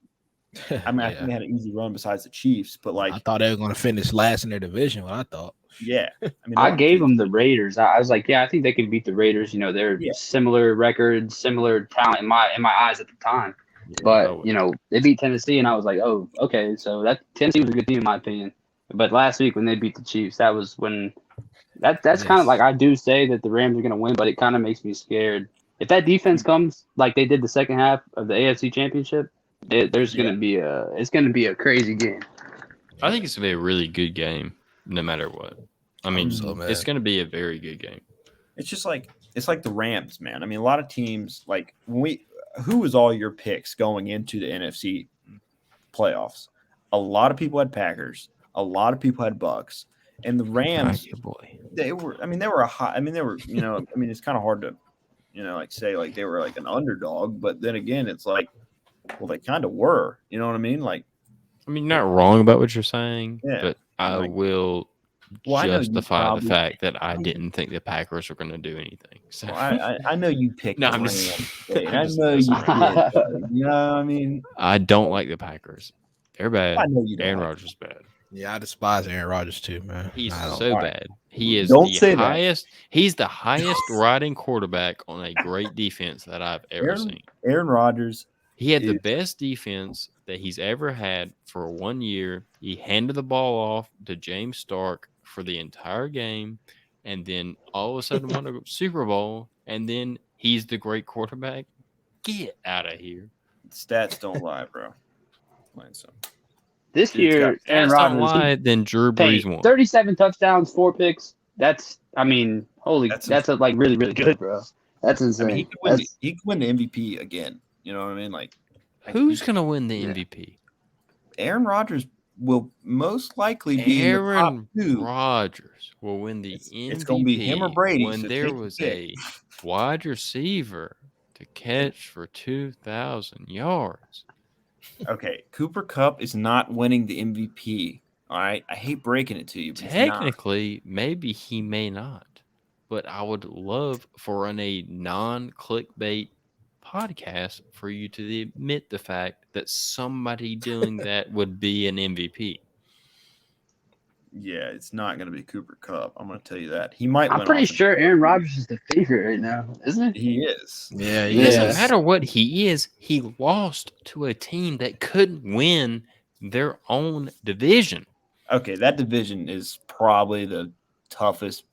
I mean, I Yeah. think they had an easy run besides the Chiefs, but I thought they were going to finish last in their division. What I thought. yeah. I mean, I gave them the Raiders. I was like, I think they can beat the Raiders. They're Yeah. similar records, similar talent in my eyes at the time. Yeah, But I would. they beat Tennessee, and I was like, oh, okay. So that Tennessee was a good team in my opinion. But last week when they beat the Chiefs, that was when that's kind Yes. of like I do say that the Rams are going to win, but it kind of makes me scared. If that defense comes like they did the second half of the AFC Championship, there's going to be a crazy game. I think it's gonna be a really good game, no matter what. I mean, so, man. it's gonna be a very good game. It's just like the Rams, man. I mean, a lot of teams like who was all your picks going into the NFC playoffs? A lot of people had Packers, a lot of people had Bucks, and the Rams. Your boy. They were a hot. I mean, they were. I mean, it's kind of hard to like say like they were like an underdog, but then again, it's like, well, they kind of were. You know what I mean? Like, I mean, you're not wrong about what you're saying, Yeah, but I like- will Well, I know you justify probably- the fact that I didn't think the Packers were going to do anything. So well, I know you picked. No, the I'm just- Rams, Dave. I'm I just know you messing did. You know what I mean? I don't like the Packers. They're bad. I know you don't. Aaron like Rodgers is bad. Yeah, I despise Aaron Rodgers too, man. He's I don't- so All right. bad. He is Don't the say that. highest. He's the highest riding quarterback on a great defense that I've ever seen. Aaron Rodgers. He had the is- best defense that he's ever had for 1 year. He handed the ball off to James Stark for the entire game, and then all of a sudden won a Super Bowl, and then he's the great quarterback. Get out of here. Stats don't lie, bro. Playing some. This Dude's year, got- Aaron That's not Rodgers, why then Drew hey, Brees won. 37 touchdowns, 4 picks. That's, I mean, holy, That's that's like really, really good, bro. That's I insane. mean, he could win. That's- He could win the MVP again. You know what I mean? Like, Who's going to win the Yeah. MVP? Aaron Rodgers will most likely be in the top Aaron two. Rodgers will win the MVP. It's gonna be him or Brady, when so there take your was pick. a wide receiver to catch for 2,000 yards. Okay, Cooper Cup is not winning the MVP. All right, I hate breaking it to you, but he's not. Technically, maybe he may not, but I would love for on a non-clickbait podcast for you to admit the fact that somebody doing that would be an MVP. Yeah, it's not going to be Cooper Cup. I'm going to tell you that. He might. I'm win pretty offensive- sure Aaron Rodgers is the favorite right now, isn't it? he is. Yeah, It Yeah. doesn't matter what he is. He lost to a team that couldn't win their own division. Okay, that division is probably the toughest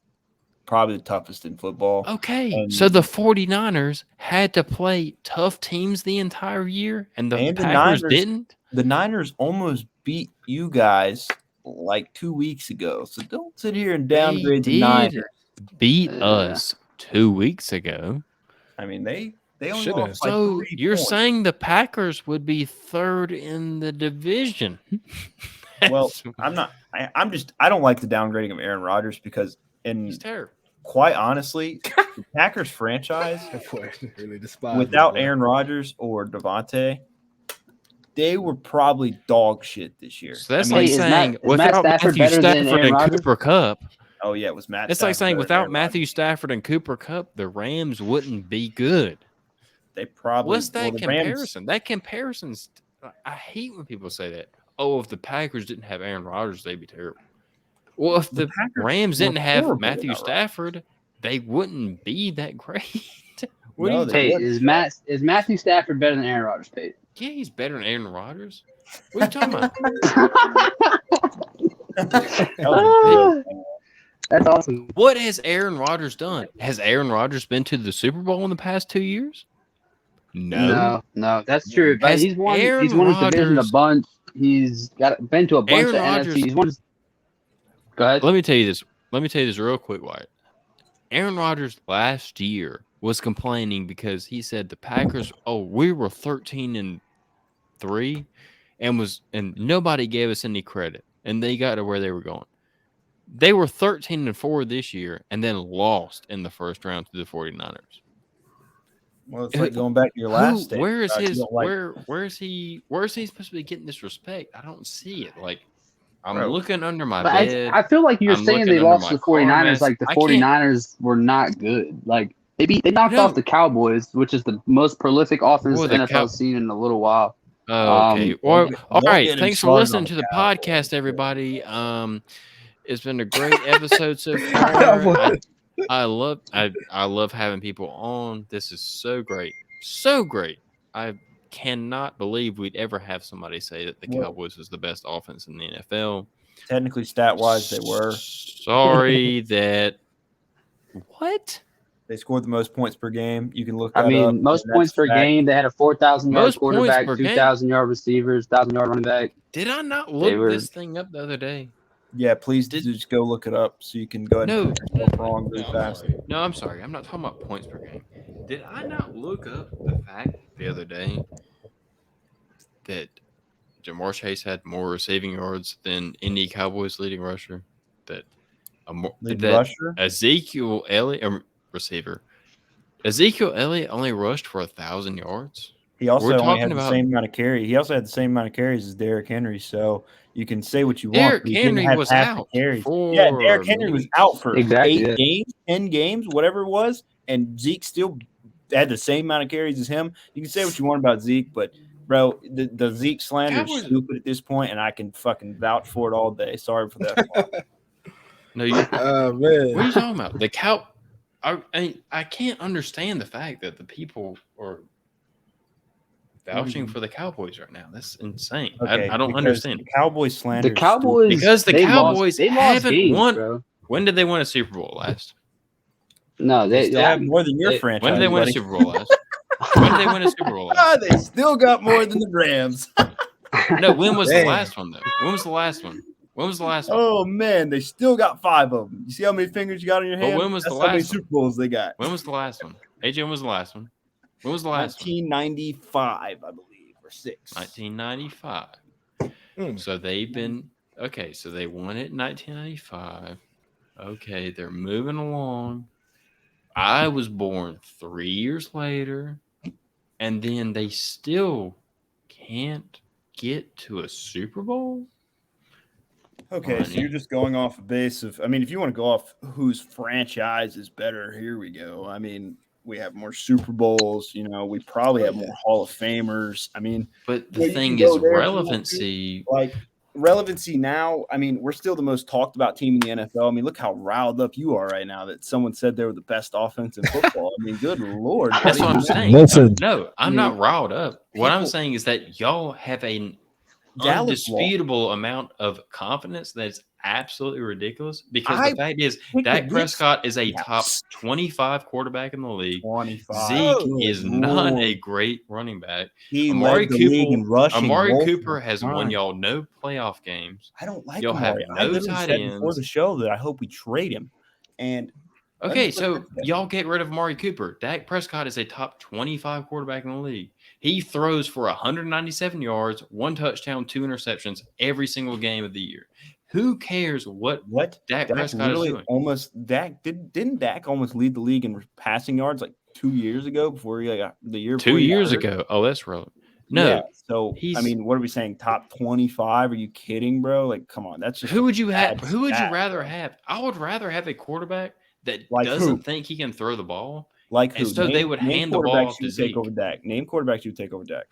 in football. Okay, And- so the 49ers had to play tough teams the entire year, and the And the Packers Niners- didn't? The Niners almost beat you guys like 2 weeks ago. So don't sit here and downgrade the did. Niners. Beat Yeah. us 2 weeks ago. I mean, they only Should've. lost by So 3 you're points. saying the Packers would be third in the division? Well, That's- I'm not. I don't like the downgrading of Aaron Rodgers because, he's terrible. quite honestly, the Packers franchise really despise without this, Aaron Rodgers or Devontae, they were probably dog shit this year. So that's I mean, like is saying Matt- is Matt without Stafford Matthew better than Stafford Aaron and Rodgers? Cooper Cup, oh yeah, it was Matt. it's like Stafford saying better than without Aaron Matthew Rodgers? Stafford and Cooper Cup, the Rams wouldn't be good. They probably. What's that well, the Rams- comparison? That comparison's. I hate when people say that. Oh, if the Packers didn't have Aaron Rodgers, they'd be terrible. Well, if The the Packers Rams were didn't have horrible Matthew without Rodgers. Stafford, they wouldn't be that great. What No, do you they think? Hey, wouldn't. is Matthew Stafford better than Aaron Rodgers, Pate? Yeah, he's better than Aaron Rodgers. What are you talking about? That was a good- That's awesome. What has Aaron Rodgers done? Has Aaron Rodgers been to the Super Bowl in the past 2 years? No. No, that's true. But Has he's won. Aaron He's won his division a Rodgers- bunch. He's been to a bunch Aaron of Rodgers- NFC. He's won. Go ahead. Let me tell you this. Let me tell you this real quick, Wyatt. Aaron Rodgers last year was complaining because he said the Packers, we were 13-3 and nobody gave us any credit. And they got to where they were going. They were 13-4 this year and then lost in the first round to the 49ers. Well, it's like going back to your last statement. Where is you his don't like- where is he supposed to be getting this respect? I don't see it. Like I'm Bro. looking under my But bed. I feel like you're I'm saying looking they under lost my to the 49ers car like the mess. I can't- 49ers were not good. Like they knocked No. off the Cowboys, which is the most prolific offense Well, the the NFL seen in a little while. Oh, okay. Well, don't all get right. him Thanks for started listening on to the the Cowboys. podcast, everybody. It's been a great episode so far. I love having people on. This is so great. So great. I cannot believe we'd ever have somebody say that the Well- Cowboys was the best offense in the NFL. Technically, stat wise, they were. Sorry that. What? They scored the most points per game. You can look that I mean, up. most and points that's per a fact. game. They had a 4,000 yard Most points quarterback, per game? 2,000 yard receivers, 1,000 yard running back. Did I not look were- this thing up the other day? Yeah, please Did- just go look it up so you can go ahead No. and prove yourself wrong really No, I'm fast. sorry. No, I'm sorry. I'm not talking about points per game. Did I not look up the fact the other day that Jamar Chase had more receiving yards than any Cowboys leading rusher? That Lead that rusher? Ezekiel Elliott receiver. Ezekiel Elliott only rushed for 1,000 yards. He also We're only talking had the about- same amount of carry. He also had the same amount of carries as Derrick Henry. So you can say what you want. Derrick but he didn't Henry have was half the out carries. for Yeah, Derrick Henry was out for Exactly, 8 yeah. games, 10 games, whatever it was, and Zeke still had the same amount of carries as him. You can say what you want about Zeke, but bro, the Zeke slander is Cowboys- stupid at this point, and I can fucking vouch for it all day. Sorry for that. No, you. Oh What are man. you talking about? The I can't understand the fact that the people are vouching for the Cowboys right now. That's insane. Okay, I don't because understand. the Cowboys slander. The is Cowboys Because the they Cowboys lost haven't games, won- bro. When did they win a Super Bowl last? No, stupid. They still have more than your they- franchise. When did they win a buddy. Super Bowl last? When did they win a Super Bowl last? Ah, they still got more than the Rams. No, when was the Damn. last one though? When was the last one? When was the last one? Oh man, they still got 5 of them. You see how many fingers you got on your But hand? when was the That's how many last one? Super Bowls they got. When was the last one? AJ, when was the last one? When was the last one? 1995, I believe, or 6. 1995. Hmm. So they've been okay. So they won it in 1995. Okay, they're moving along. I was born 3 years later, and then they still can't get to a Super Bowl. Okay, so you're just going off a base of. I mean, if you want to go off whose franchise is better, here we go. I mean, we have more Super Bowls. You know, we probably have more Hall of Famers. I mean, But Yeah, the you thing can is go there if you want to. relevancy. like relevancy now. I mean, we're still the most talked about team in the NFL. I mean, look how riled up you are right now that someone said they were the best offense in football. I mean, good lord. That's buddy. what I'm saying. Listen. No, I'm Yeah. not riled up. What I'm People- saying is that y'all have an Dallas lost. undisputable amount of confidence that's absolutely ridiculous because I the fact is picked Dak the Prescott is a Yes. top 25 quarterback in the league. 25. Zeke Good is not lord. a great running back. He Amari led the league in Cooper, rushing. Amari multiple Cooper has won times. y'all no playoff games. I don't like Y'all have Amari. I no literally tight said before ends. the show that I hope we trade him. And Okay, me put so this down. y'all get rid of Amari Cooper. Dak Prescott is a top 25 quarterback in the league. He throws for 197 yards, 1 touchdown, 2 interceptions every single game of the year. Who cares what Dak Prescott is doing? Didn't Dak almost lead the league in passing yards like 2 years ago before he got the year 2 before he got years hurt? ago. Oh, that's relevant. No, Yeah, so I he's- mean, what are we saying? Top 25? Are you kidding, bro? Like, come on, that's just who would you have? bad Who would you stat, rather bro. have? I would rather have a quarterback that Like doesn't who? think he can throw the ball. Like And who? so they would hand the ball quarterbacks off you to would take Zeke. over Dak. Name quarterbacks you would take over Dak.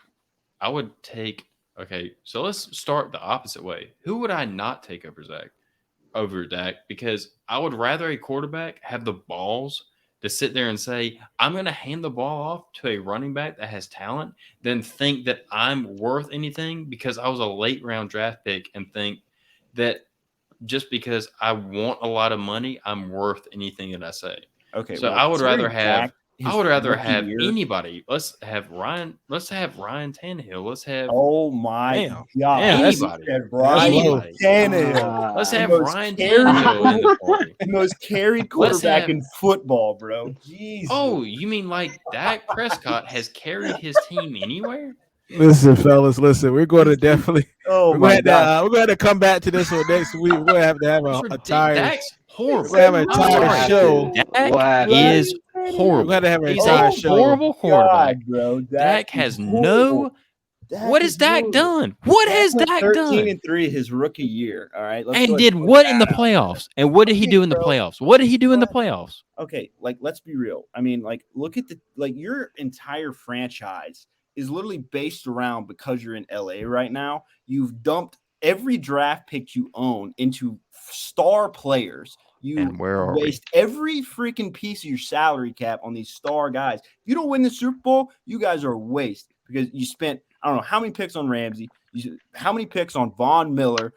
I would take. Okay, so let's start the opposite way. Who would I not take over Dak? Because I would rather a quarterback have the balls to sit there and say, I'm going to hand the ball off to a running back that has talent than think that I'm worth anything because I was a late round draft pick and think that just because I want a lot of money, I'm worth anything that I say. Okay, So well, I would rather considering have Dak, his I would rather rookie have year- anybody. Let's have Ryan Tannehill. Let's have Oh my Damn. god! Damn, that's- He said that's Ryan low. Tannehill. let's Uh, have most Ryan carried- Tannehill in the party. The most carried Let's quarterback have- in football, bro. Jesus. Oh, you mean like Dak Prescott has carried his team anywhere? Listen, fellas, listen. We're going to definitely. Oh we're my going to, god. we're going to come back to this one next week. We're going to have It's a ridiculous. entire. Dak's horrible. We're gonna have an I'm entire sorry. show. Dak Wow. is We're horrible. going to have an He's entire a show. horrible quarterback. God, bro. Dak is has horrible. no. What has Dak horrible. done? What has went Dak 13 done? and 3 his rookie year. All right. Let's And go ahead did put what in the that out. playoffs? And what did he Okay, do in the bro. playoffs? What did he do in the playoffs? Okay, like let's be real. I mean, like look at your entire franchise is literally based around because you're in LA right now. You've dumped every draft pick you own into star players. You And where are we? waste every freaking piece of your salary cap on these star guys. If you don't win the Super Bowl, you guys are a waste because you spent I don't know how many picks on Ramsey, how many picks on Von Miller.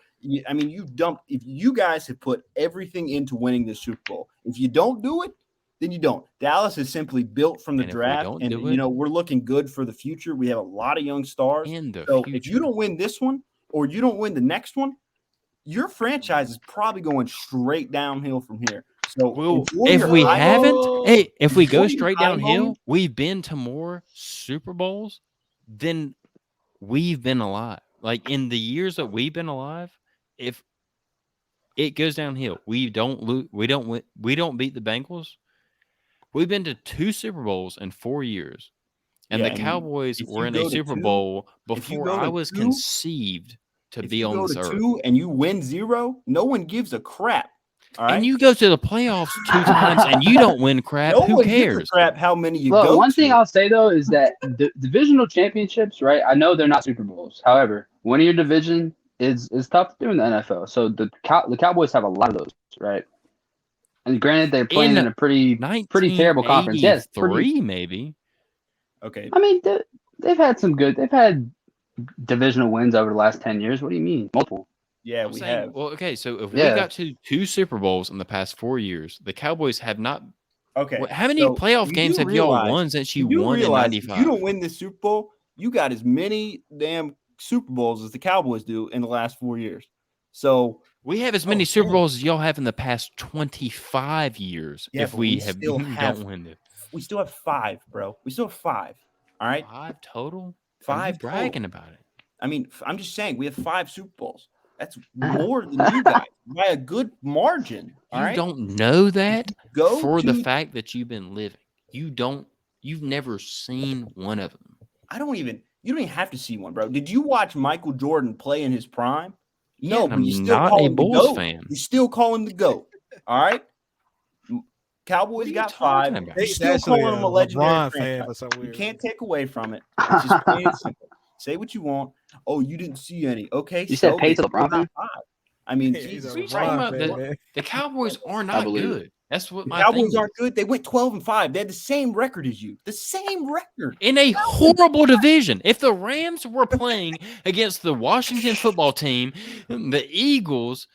I mean, you dumped. If you guys have put everything into winning the Super Bowl, if you don't do it, then you don't. Dallas is simply built from the And if we draft, don't and do you it- know we're looking good for the future. We have a lot of young stars. In the So future. if you don't win this one or you don't win the next one, your franchise is probably going straight downhill from here. So Well, enjoy if your we high haven't, moments. hey, if we go enjoy your straight high downhill, moments. we've been to more Super Bowls than we've been alive. Like in the years that we've been alive, if it goes downhill, we don't lose, we don't win, we don't beat the Bengals, We've been to 2 Super Bowls in 4 years, and Yeah, the and Cowboys if were you in a go to Super 2 Bowl if you before go I to was 2 conceived to if be you on go this to earth. 2 and you win 0, no one gives a crap. All right. And you go to the playoffs 2 times and you don't win crap. No Who one gives a cares? crap how many you Well, go one thing to. I'll say though is that divisional championships, right? I know they're not Super Bowls. However, winning your division is tough to do in the NFL. So the Cowboys have a lot of those, right? And granted, they're playing In in a pretty terrible conference. Yes, pretty. 1983, maybe. Okay. I mean, they've had some good. They've had divisional wins over the last 10 years. What do you mean? Multiple. Yeah, I'm we saying, have. well, okay, so if we Yeah. got to 2 Super Bowls in the past 4 years, the Cowboys have not. Okay. How many so playoff you games do have y'all realize- won since you do won in realize if you 95? don't win the Super Bowl, you got as many damn Super Bowls as the Cowboys do in the last 4 years. So We have as many Super Bowls as y'all have in the past 25 years. Yeah, if but we we have still have- don't win it. we still have 5, bro. We still have 5. All right. 5 total? 5 you bragging total. about it. I mean, I'm just saying we have 5 Super Bowls. That's more than you guys by a good margin. All You right. don't know that Go for the to- fact that you've been living. You've never seen one of them. you don't even have to see one, bro. Did you watch Michael Jordan play in his prime? Yeah, No, and but you I'm still not call a him the Bulls GOAT. fan. You still call him the GOAT. All right. Cowboys are you got talking 5. about? They He's still actually calling him a a legendary LeBron fan franchise. for some You weird can't reason. take away from it. It's just plain and simple. Say what you want. Oh, you didn't see any. Okay, You said so Peyton they still LeBron got fan? 5. I mean, He's Jesus a What are you Christ. talking LeBron about? fan, man. The Cowboys are not believe good. That's what The my thing Cowboys is. aren't good. They went 12-5. They had the same record as you. The same record. In a horrible division. If the Rams were playing against the Washington football team, the Eagles,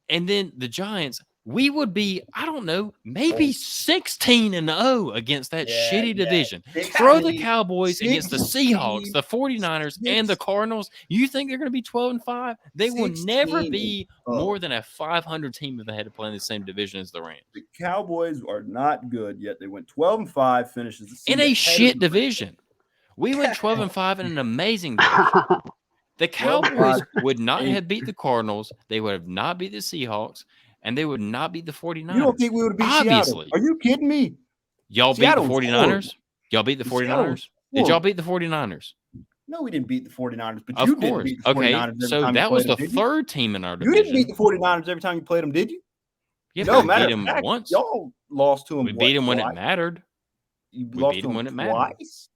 and then the Giants, we would be, I don't know, maybe 16-0 against that Yeah, shitty yeah. division. 16, Throw the Cowboys against the 16, Seahawks, the 49ers, and the Cardinals. You think they're going to be 12-5? They will never 16 be and more than a 500 team if they had to play in the same division as the Rams. The Cowboys are not good yet. They went 12-5, finishes the season In a ahead of shit the division. We went 12-5 in an amazing division. The 12-5 Cowboys would not ain't- have beat the Cardinals. They would have not beat the Seahawks, and they would not beat the 49ers. You don't think we would have beat Obviously. Seattle? Are you kidding me? Y'all beat Seattle the was 49ers? Y'all beat the Seattle 49ers? was Did y'all horrible. beat the 49ers? No, we didn't beat the 49ers, but Of you didn't course. beat the Okay, 49ers every so time you that was played the them, did you? third team in our You division. didn't beat the 49ers every time you played them, did you? Yeah, No, but we matter beat of them fact, once. y'all lost to them. We beat them when it twice? mattered. You We lost beat to 'em them when it mattered. twice.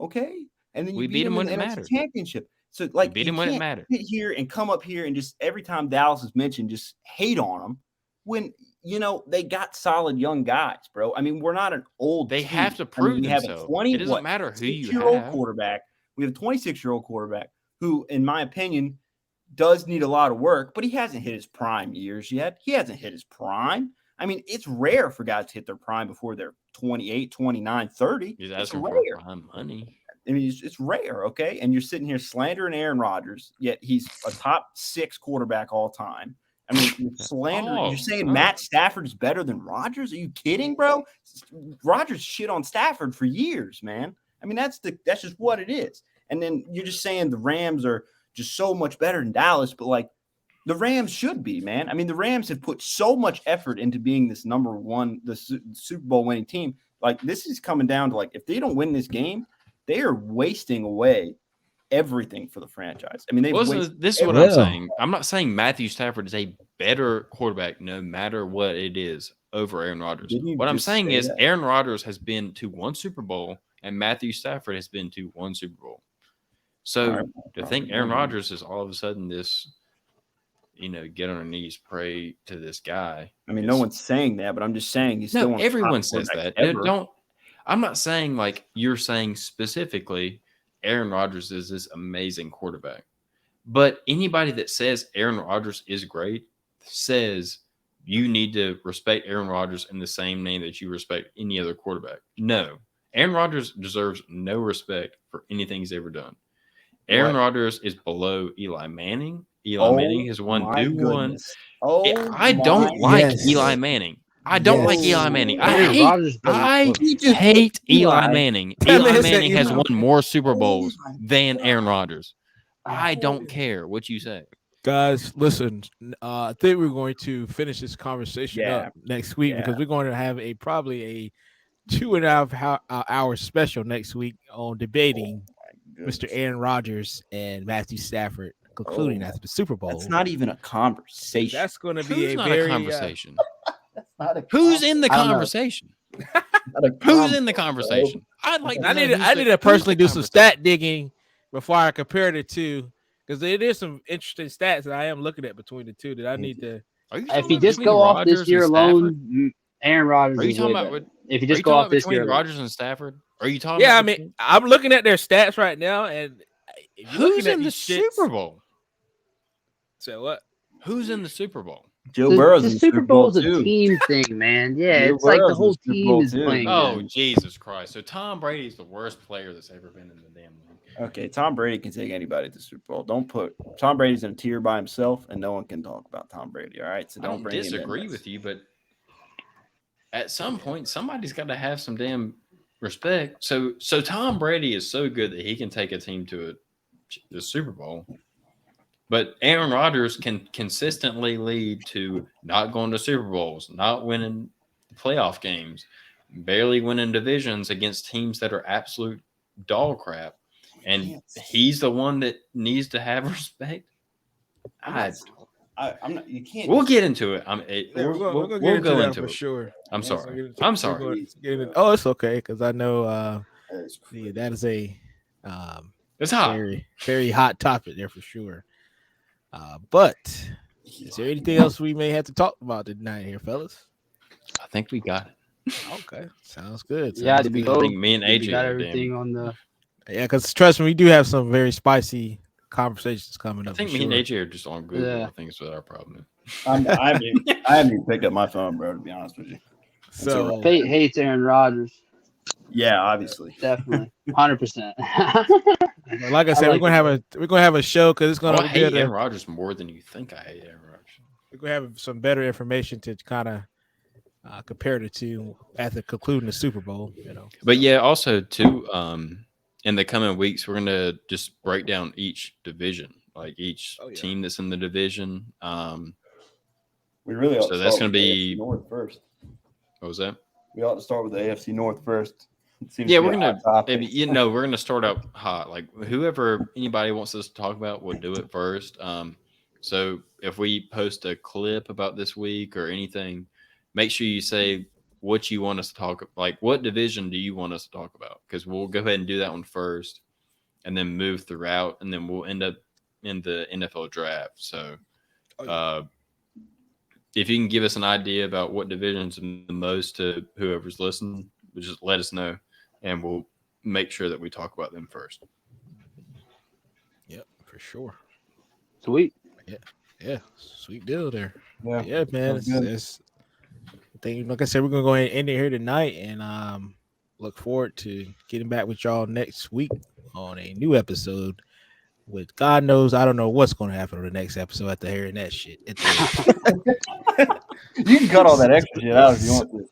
Okay, and then you We beat beat 'em them when in the it NFC mattered. Championship. So, like, beat you 'em when it can't mattered. sit here and come up here and just every time Dallas is mentioned, just hate on them when they got solid young guys, bro. I mean, we're not an old. They team. have to I mean, prove we have a themselves. 20. It doesn't matter who you 6-year-old have. quarterback. We have a 26-year-old quarterback who, in my opinion, does need a lot of work, but he hasn't hit his prime years yet. He hasn't hit his prime. I mean, it's rare for guys to hit their prime before they're 28, 29, 30. He's It's asking rare. for prime money. I mean, it's rare, okay? And you're sitting here slandering Aaron Rodgers, yet he's a top 6 quarterback all time. I mean, you're slandering. Oh, You're saying oh. Matt Stafford is better than Rodgers? Are you kidding, bro? Rodgers shit on Stafford for years, man. I mean, that's just what it is. And then you're just saying the Rams are just so much better than Dallas, but like the Rams should be, man. I mean, the Rams have put so much effort into being this number one, the Super Bowl winning team. Like, this is coming down to, like, if they don't win this game, they are wasting away everything for the franchise. I mean, This is what I'm saying. I'm not saying Matthew Stafford is a better quarterback, no matter what it is, over Aaron Rodgers. Didn't you What I'm just saying say is that? Aaron Rodgers has been to 1 Super Bowl, and Matthew Stafford has been to 1 Super Bowl. So All right, to think Aaron probably. Rodgers is all of a sudden this, get on our knees, pray to this guy. I mean, no one's saying that, but I'm just saying he's still No, one of the top everyone says quarterbacks that. ever. Don't. I'm not saying like you're saying specifically Aaron Rodgers is this amazing quarterback. But anybody that says Aaron Rodgers is great says you need to respect Aaron Rodgers in the same name that you respect any other quarterback. No. Aaron Rodgers deserves no respect for anything he's ever done. Aaron What? Rodgers is below Eli Manning. Eli Manning has won my 2-1. goodness. Oh, I don't my like Yes. Eli Manning. I don't like Yes. Eli Manning. I Aaron hate Rodgers doesn't I look- He just hate Eli Eli. Manning. That Eli man said Manning has Eli won more Super Oh Bowls my than God. Aaron Rodgers. I don't care what you say. Guys, listen. I think we're going to finish this conversation Yeah. up next week Yeah. because we're going to have probably a 2.5 hour special next week on debating Mr. Goodness. Aaron Rodgers and Matthew Stafford, concluding Oh, after the Super Bowl. That's not even a conversation. That's going to be Who's a not very a conversation? That's not a Who's in the I don't know. conversation? not a Who's in convo, the conversation? I'd like. To I know need to, who's I the- need to who's personally the do some conversation. stat digging before I compare the two, because it is some interesting stats that I am looking at betwing the two that I need to. Are you If talking you about just between go off Rodgers this year and Stafford? alone, Aaron Rodgers Are you is talking way about? better. What, If you are just you go talking off this between year, Rodgers and Stafford? Are you talking? Yeah, I about mean, between- I'm looking at their stats right now, and if you're who's looking at in the these shits- Super Bowl? So what? Who's in the Super Bowl? Joe the, Burrow's the in the Super Bowl is a too. team thing, man. Yeah, Joe it's like the Burrow's in the whole Super team Bowl is too. playing. Oh good. Jesus Christ! So Tom Brady's the worst player that's ever been in the damn league. Okay, Tom Brady can take anybody to the Super Bowl. Don't put Tom Brady's in a tier by himself, and no one can talk about Tom Brady. All right, so I don't bring him in disagree this. with you, but at some point, somebody's got to have some damn respect. So Tom Brady is so good that he can take a team to the Super Bowl, but Aaron Rodgers can consistently lead to not going to Super Bowls, not winning playoff games, barely winning divisions against teams that are absolute dog crap, and he's the one that needs to have respect. I'm not. You can't. We'll just- get into it. Yeah, We'll get go that into for it. sure. I'm Yeah, sorry. So I'm sorry. Oh, it's okay because I know That's yeah, that is a It's hot. very very hot topic there for sure. But is there anything else we may have to talk about tonight here, fellas? I think we got it. Okay, sounds good. Yeah, sounds did we good. I go? think me and We AJ got are everything damn. on the. Yeah, because trust me, we do have some very spicy conversations coming I up. think for me and sure. AJ are just on Google. Yeah. I think it's what our problem is. I haven't even picked up my phone, bro. To be honest with you. So Fate hates Aaron Rodgers. Yeah, obviously. Definitely, 100%. like I said, like we're gonna have a show because it's gonna I be hate good. Aaron Rodgers more than you think I hate Aaron Rodgers. We're gonna have some better information to kind of compare the two after concluding the Super Bowl. You know, But yeah, also too, in the coming weeks, we're gonna just break down each division, like each Oh, yeah. team that's in the division. We really ought So to that's start gonna with the be- AFC North first. What was that? We ought to start with the AFC North first. It seems Yeah, to be we're a gonna hot topic. maybe we're gonna start out hot. Like whoever anybody wants us to talk about, we'll do it first. So if we post a clip about this week or anything, make sure you say what you want us to talk. Like what division do you want us to talk about? Because we'll go ahead and do that one first, and then move throughout, and then we'll end up in the NFL draft. So, Oh, yeah. if you can give us an idea about what divisions the most to whoever's listening, just let us know, and we'll make sure that we talk about them first. Yep, for sure. Sweet. Yeah, sweet deal there. Yeah. Yeah, man. Sounds good. I think, like I said, we're gonna go ahead and end it here tonight, and look forward to getting back with y'all next week on a new episode. With God knows, I don't know what's gonna happen on the next episode after hearing that shit. At the end. You can cut all that extra shit out if you want to.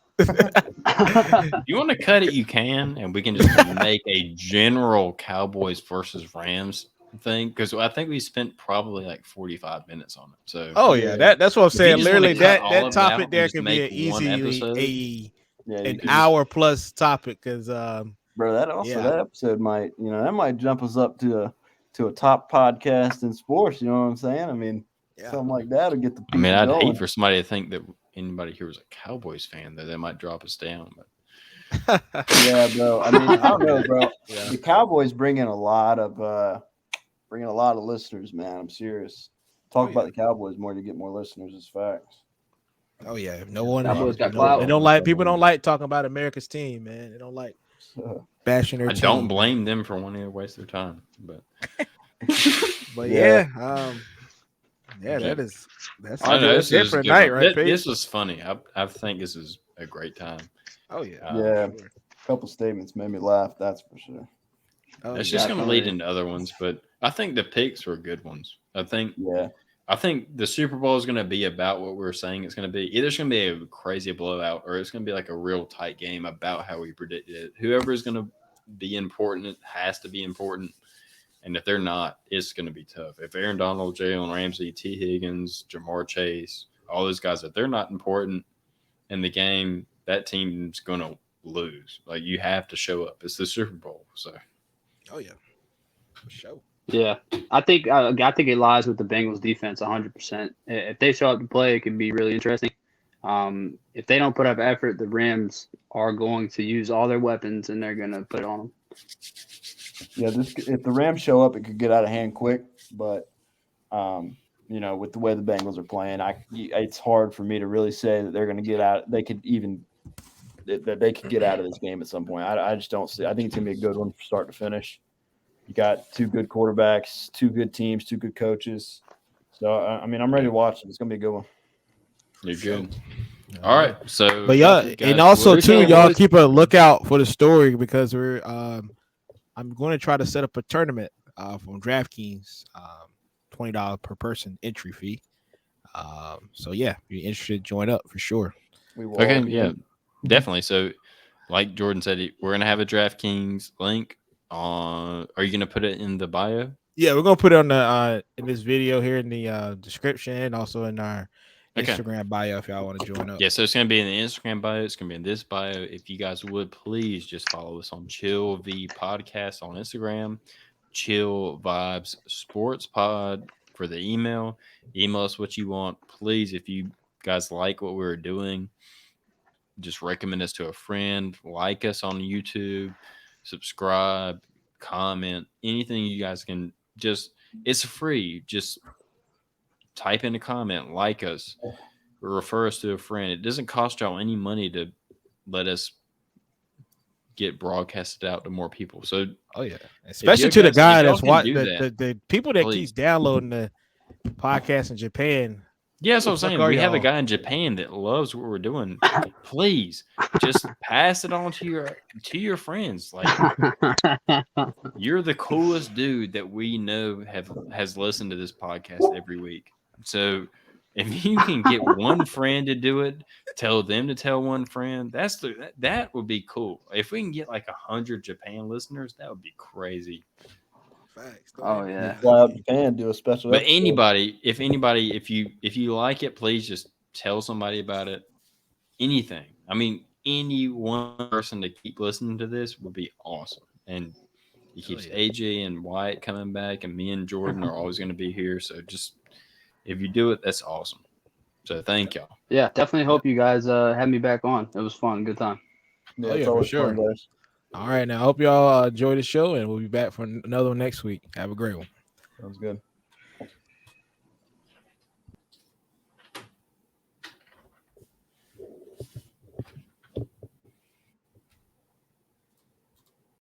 If you want to cut it, you can, and we can just make a general Cowboys versus Rams thing because I think we spent probably like 45 minutes on it. So, Oh yeah, that's what I'm If you saying. just wanna Literally, cut all that of that topic out there and could just be an make one episode. easily Yeah, you an can- hour plus topic because Bro, that also Yeah. that episode might, that might jump us up to a top podcast in sports. You know what I'm saying? I mean, something like that would get the. I mean, people I'd going. hate for somebody to think that anybody here was a Cowboys fan, though. They might drop us down. But Yeah, bro. I mean, I don't know, bro. Yeah. The Cowboys bring in a lot of listeners, man. I'm serious. Talk Oh, about the Cowboys more to get more listeners. Is facts. Oh yeah, no one. Cowboys got they clout. don't like people. Don't like talking about America's team, man. They don't like So, bashing their I team. don't blame them for wanting to waste their time. But But Yeah. yeah, that's I know this is a different good night, one. right? This Paige? was funny. I think this is a great time. Oh yeah, Yeah. sure. a couple statements made me laugh. That's for sure. Oh, It's yeah. just going to lead definitely. into other ones, but I think the picks were good ones. I think the Super Bowl is going to be about what we were saying it's going to be. Either it's going to be a crazy blowout or it's going to be like a real tight game about how we predicted it. Whoever is going to be important, it has to be important. And if they're not, it's going to be tough. If Aaron Donald, Jalen Ramsey, T. Higgins, Jamar Chase, all those guys, if they're not important in the game, that team's going to lose. Like you have to show up. It's the Super Bowl, so Oh yeah, for sure. Yeah, I think it lies with the Bengals defense 100%. If they show up to play, it could be really interesting. If they don't put up effort, the Rams are going to use all their weapons and they're going to put it on them. Yeah, if the Rams show up, it could get out of hand quick. But you know, with the way the Bengals are playing, it's hard for me to really say that they're going to get out. They could get out of this game at some point. I just don't see. I think it's going to be a good one from start to finish. You got two good quarterbacks, two good teams, two good coaches. So I mean, I'm ready to watch it. It's going to be a good one. you're good. All right, so But y'all, and also too, y'all keep a lookout for the story because we're I'm going to try to set up a tournament from DraftKings, $20 per person entry fee. So yeah, if you're interested, join up for sure. We will Okay, all be yeah, in. definitely. So, like Jordan said, we're gonna have a DraftKings link. Are you gonna put it in the bio? Yeah, we're gonna put it on the in this video here in the description and also in our Okay. Instagram bio if y'all want to join up. Yeah, so it's gonna be in the Instagram bio. It's gonna be in this bio. If you guys would please just follow us on Chill V Podcast on Instagram, Chill Vibes Sports Pod for the email. Email us what you want, please. If you guys like what we're doing, just recommend us to a friend. Like us on YouTube, subscribe, comment, anything you guys can. Just it's free. Just type in a comment, like us, refer us to a friend. It doesn't cost y'all any money to let us get broadcasted out to more people. So, Oh yeah, especially to the guys- guy if y'all that's can watching do the people that please. keeps downloading the podcast in Japan. yeah, that's what I'm What the fuck saying. are We have a y'all? guy in Japan that loves what we're doing. Please, just pass it on to your friends. Like you're the coolest dude that we know has listened to this podcast every week. So if you can get one friend to do it, tell them to tell one friend. That would be cool. If we can get like 100 Japan listeners, that would be crazy. Facts. Oh, yeah. Fly out to Japan, do a special. But episode. anybody, if you like it, please just tell somebody about it. Anything. I mean, any one person to keep listening to this would be awesome. And it keeps yeah. AJ and Wyatt coming back, and me and Jordan are always going to be here. So just if you do it, that's awesome. So thank y'all. Yeah, definitely hope you guys had me back on. It was fun. Good time. Yeah, Oh, it's yeah, for always sure. fun, guys. All right, now I hope y'all enjoy the show, and we'll be back for another one next week. Have a great one. Sounds good.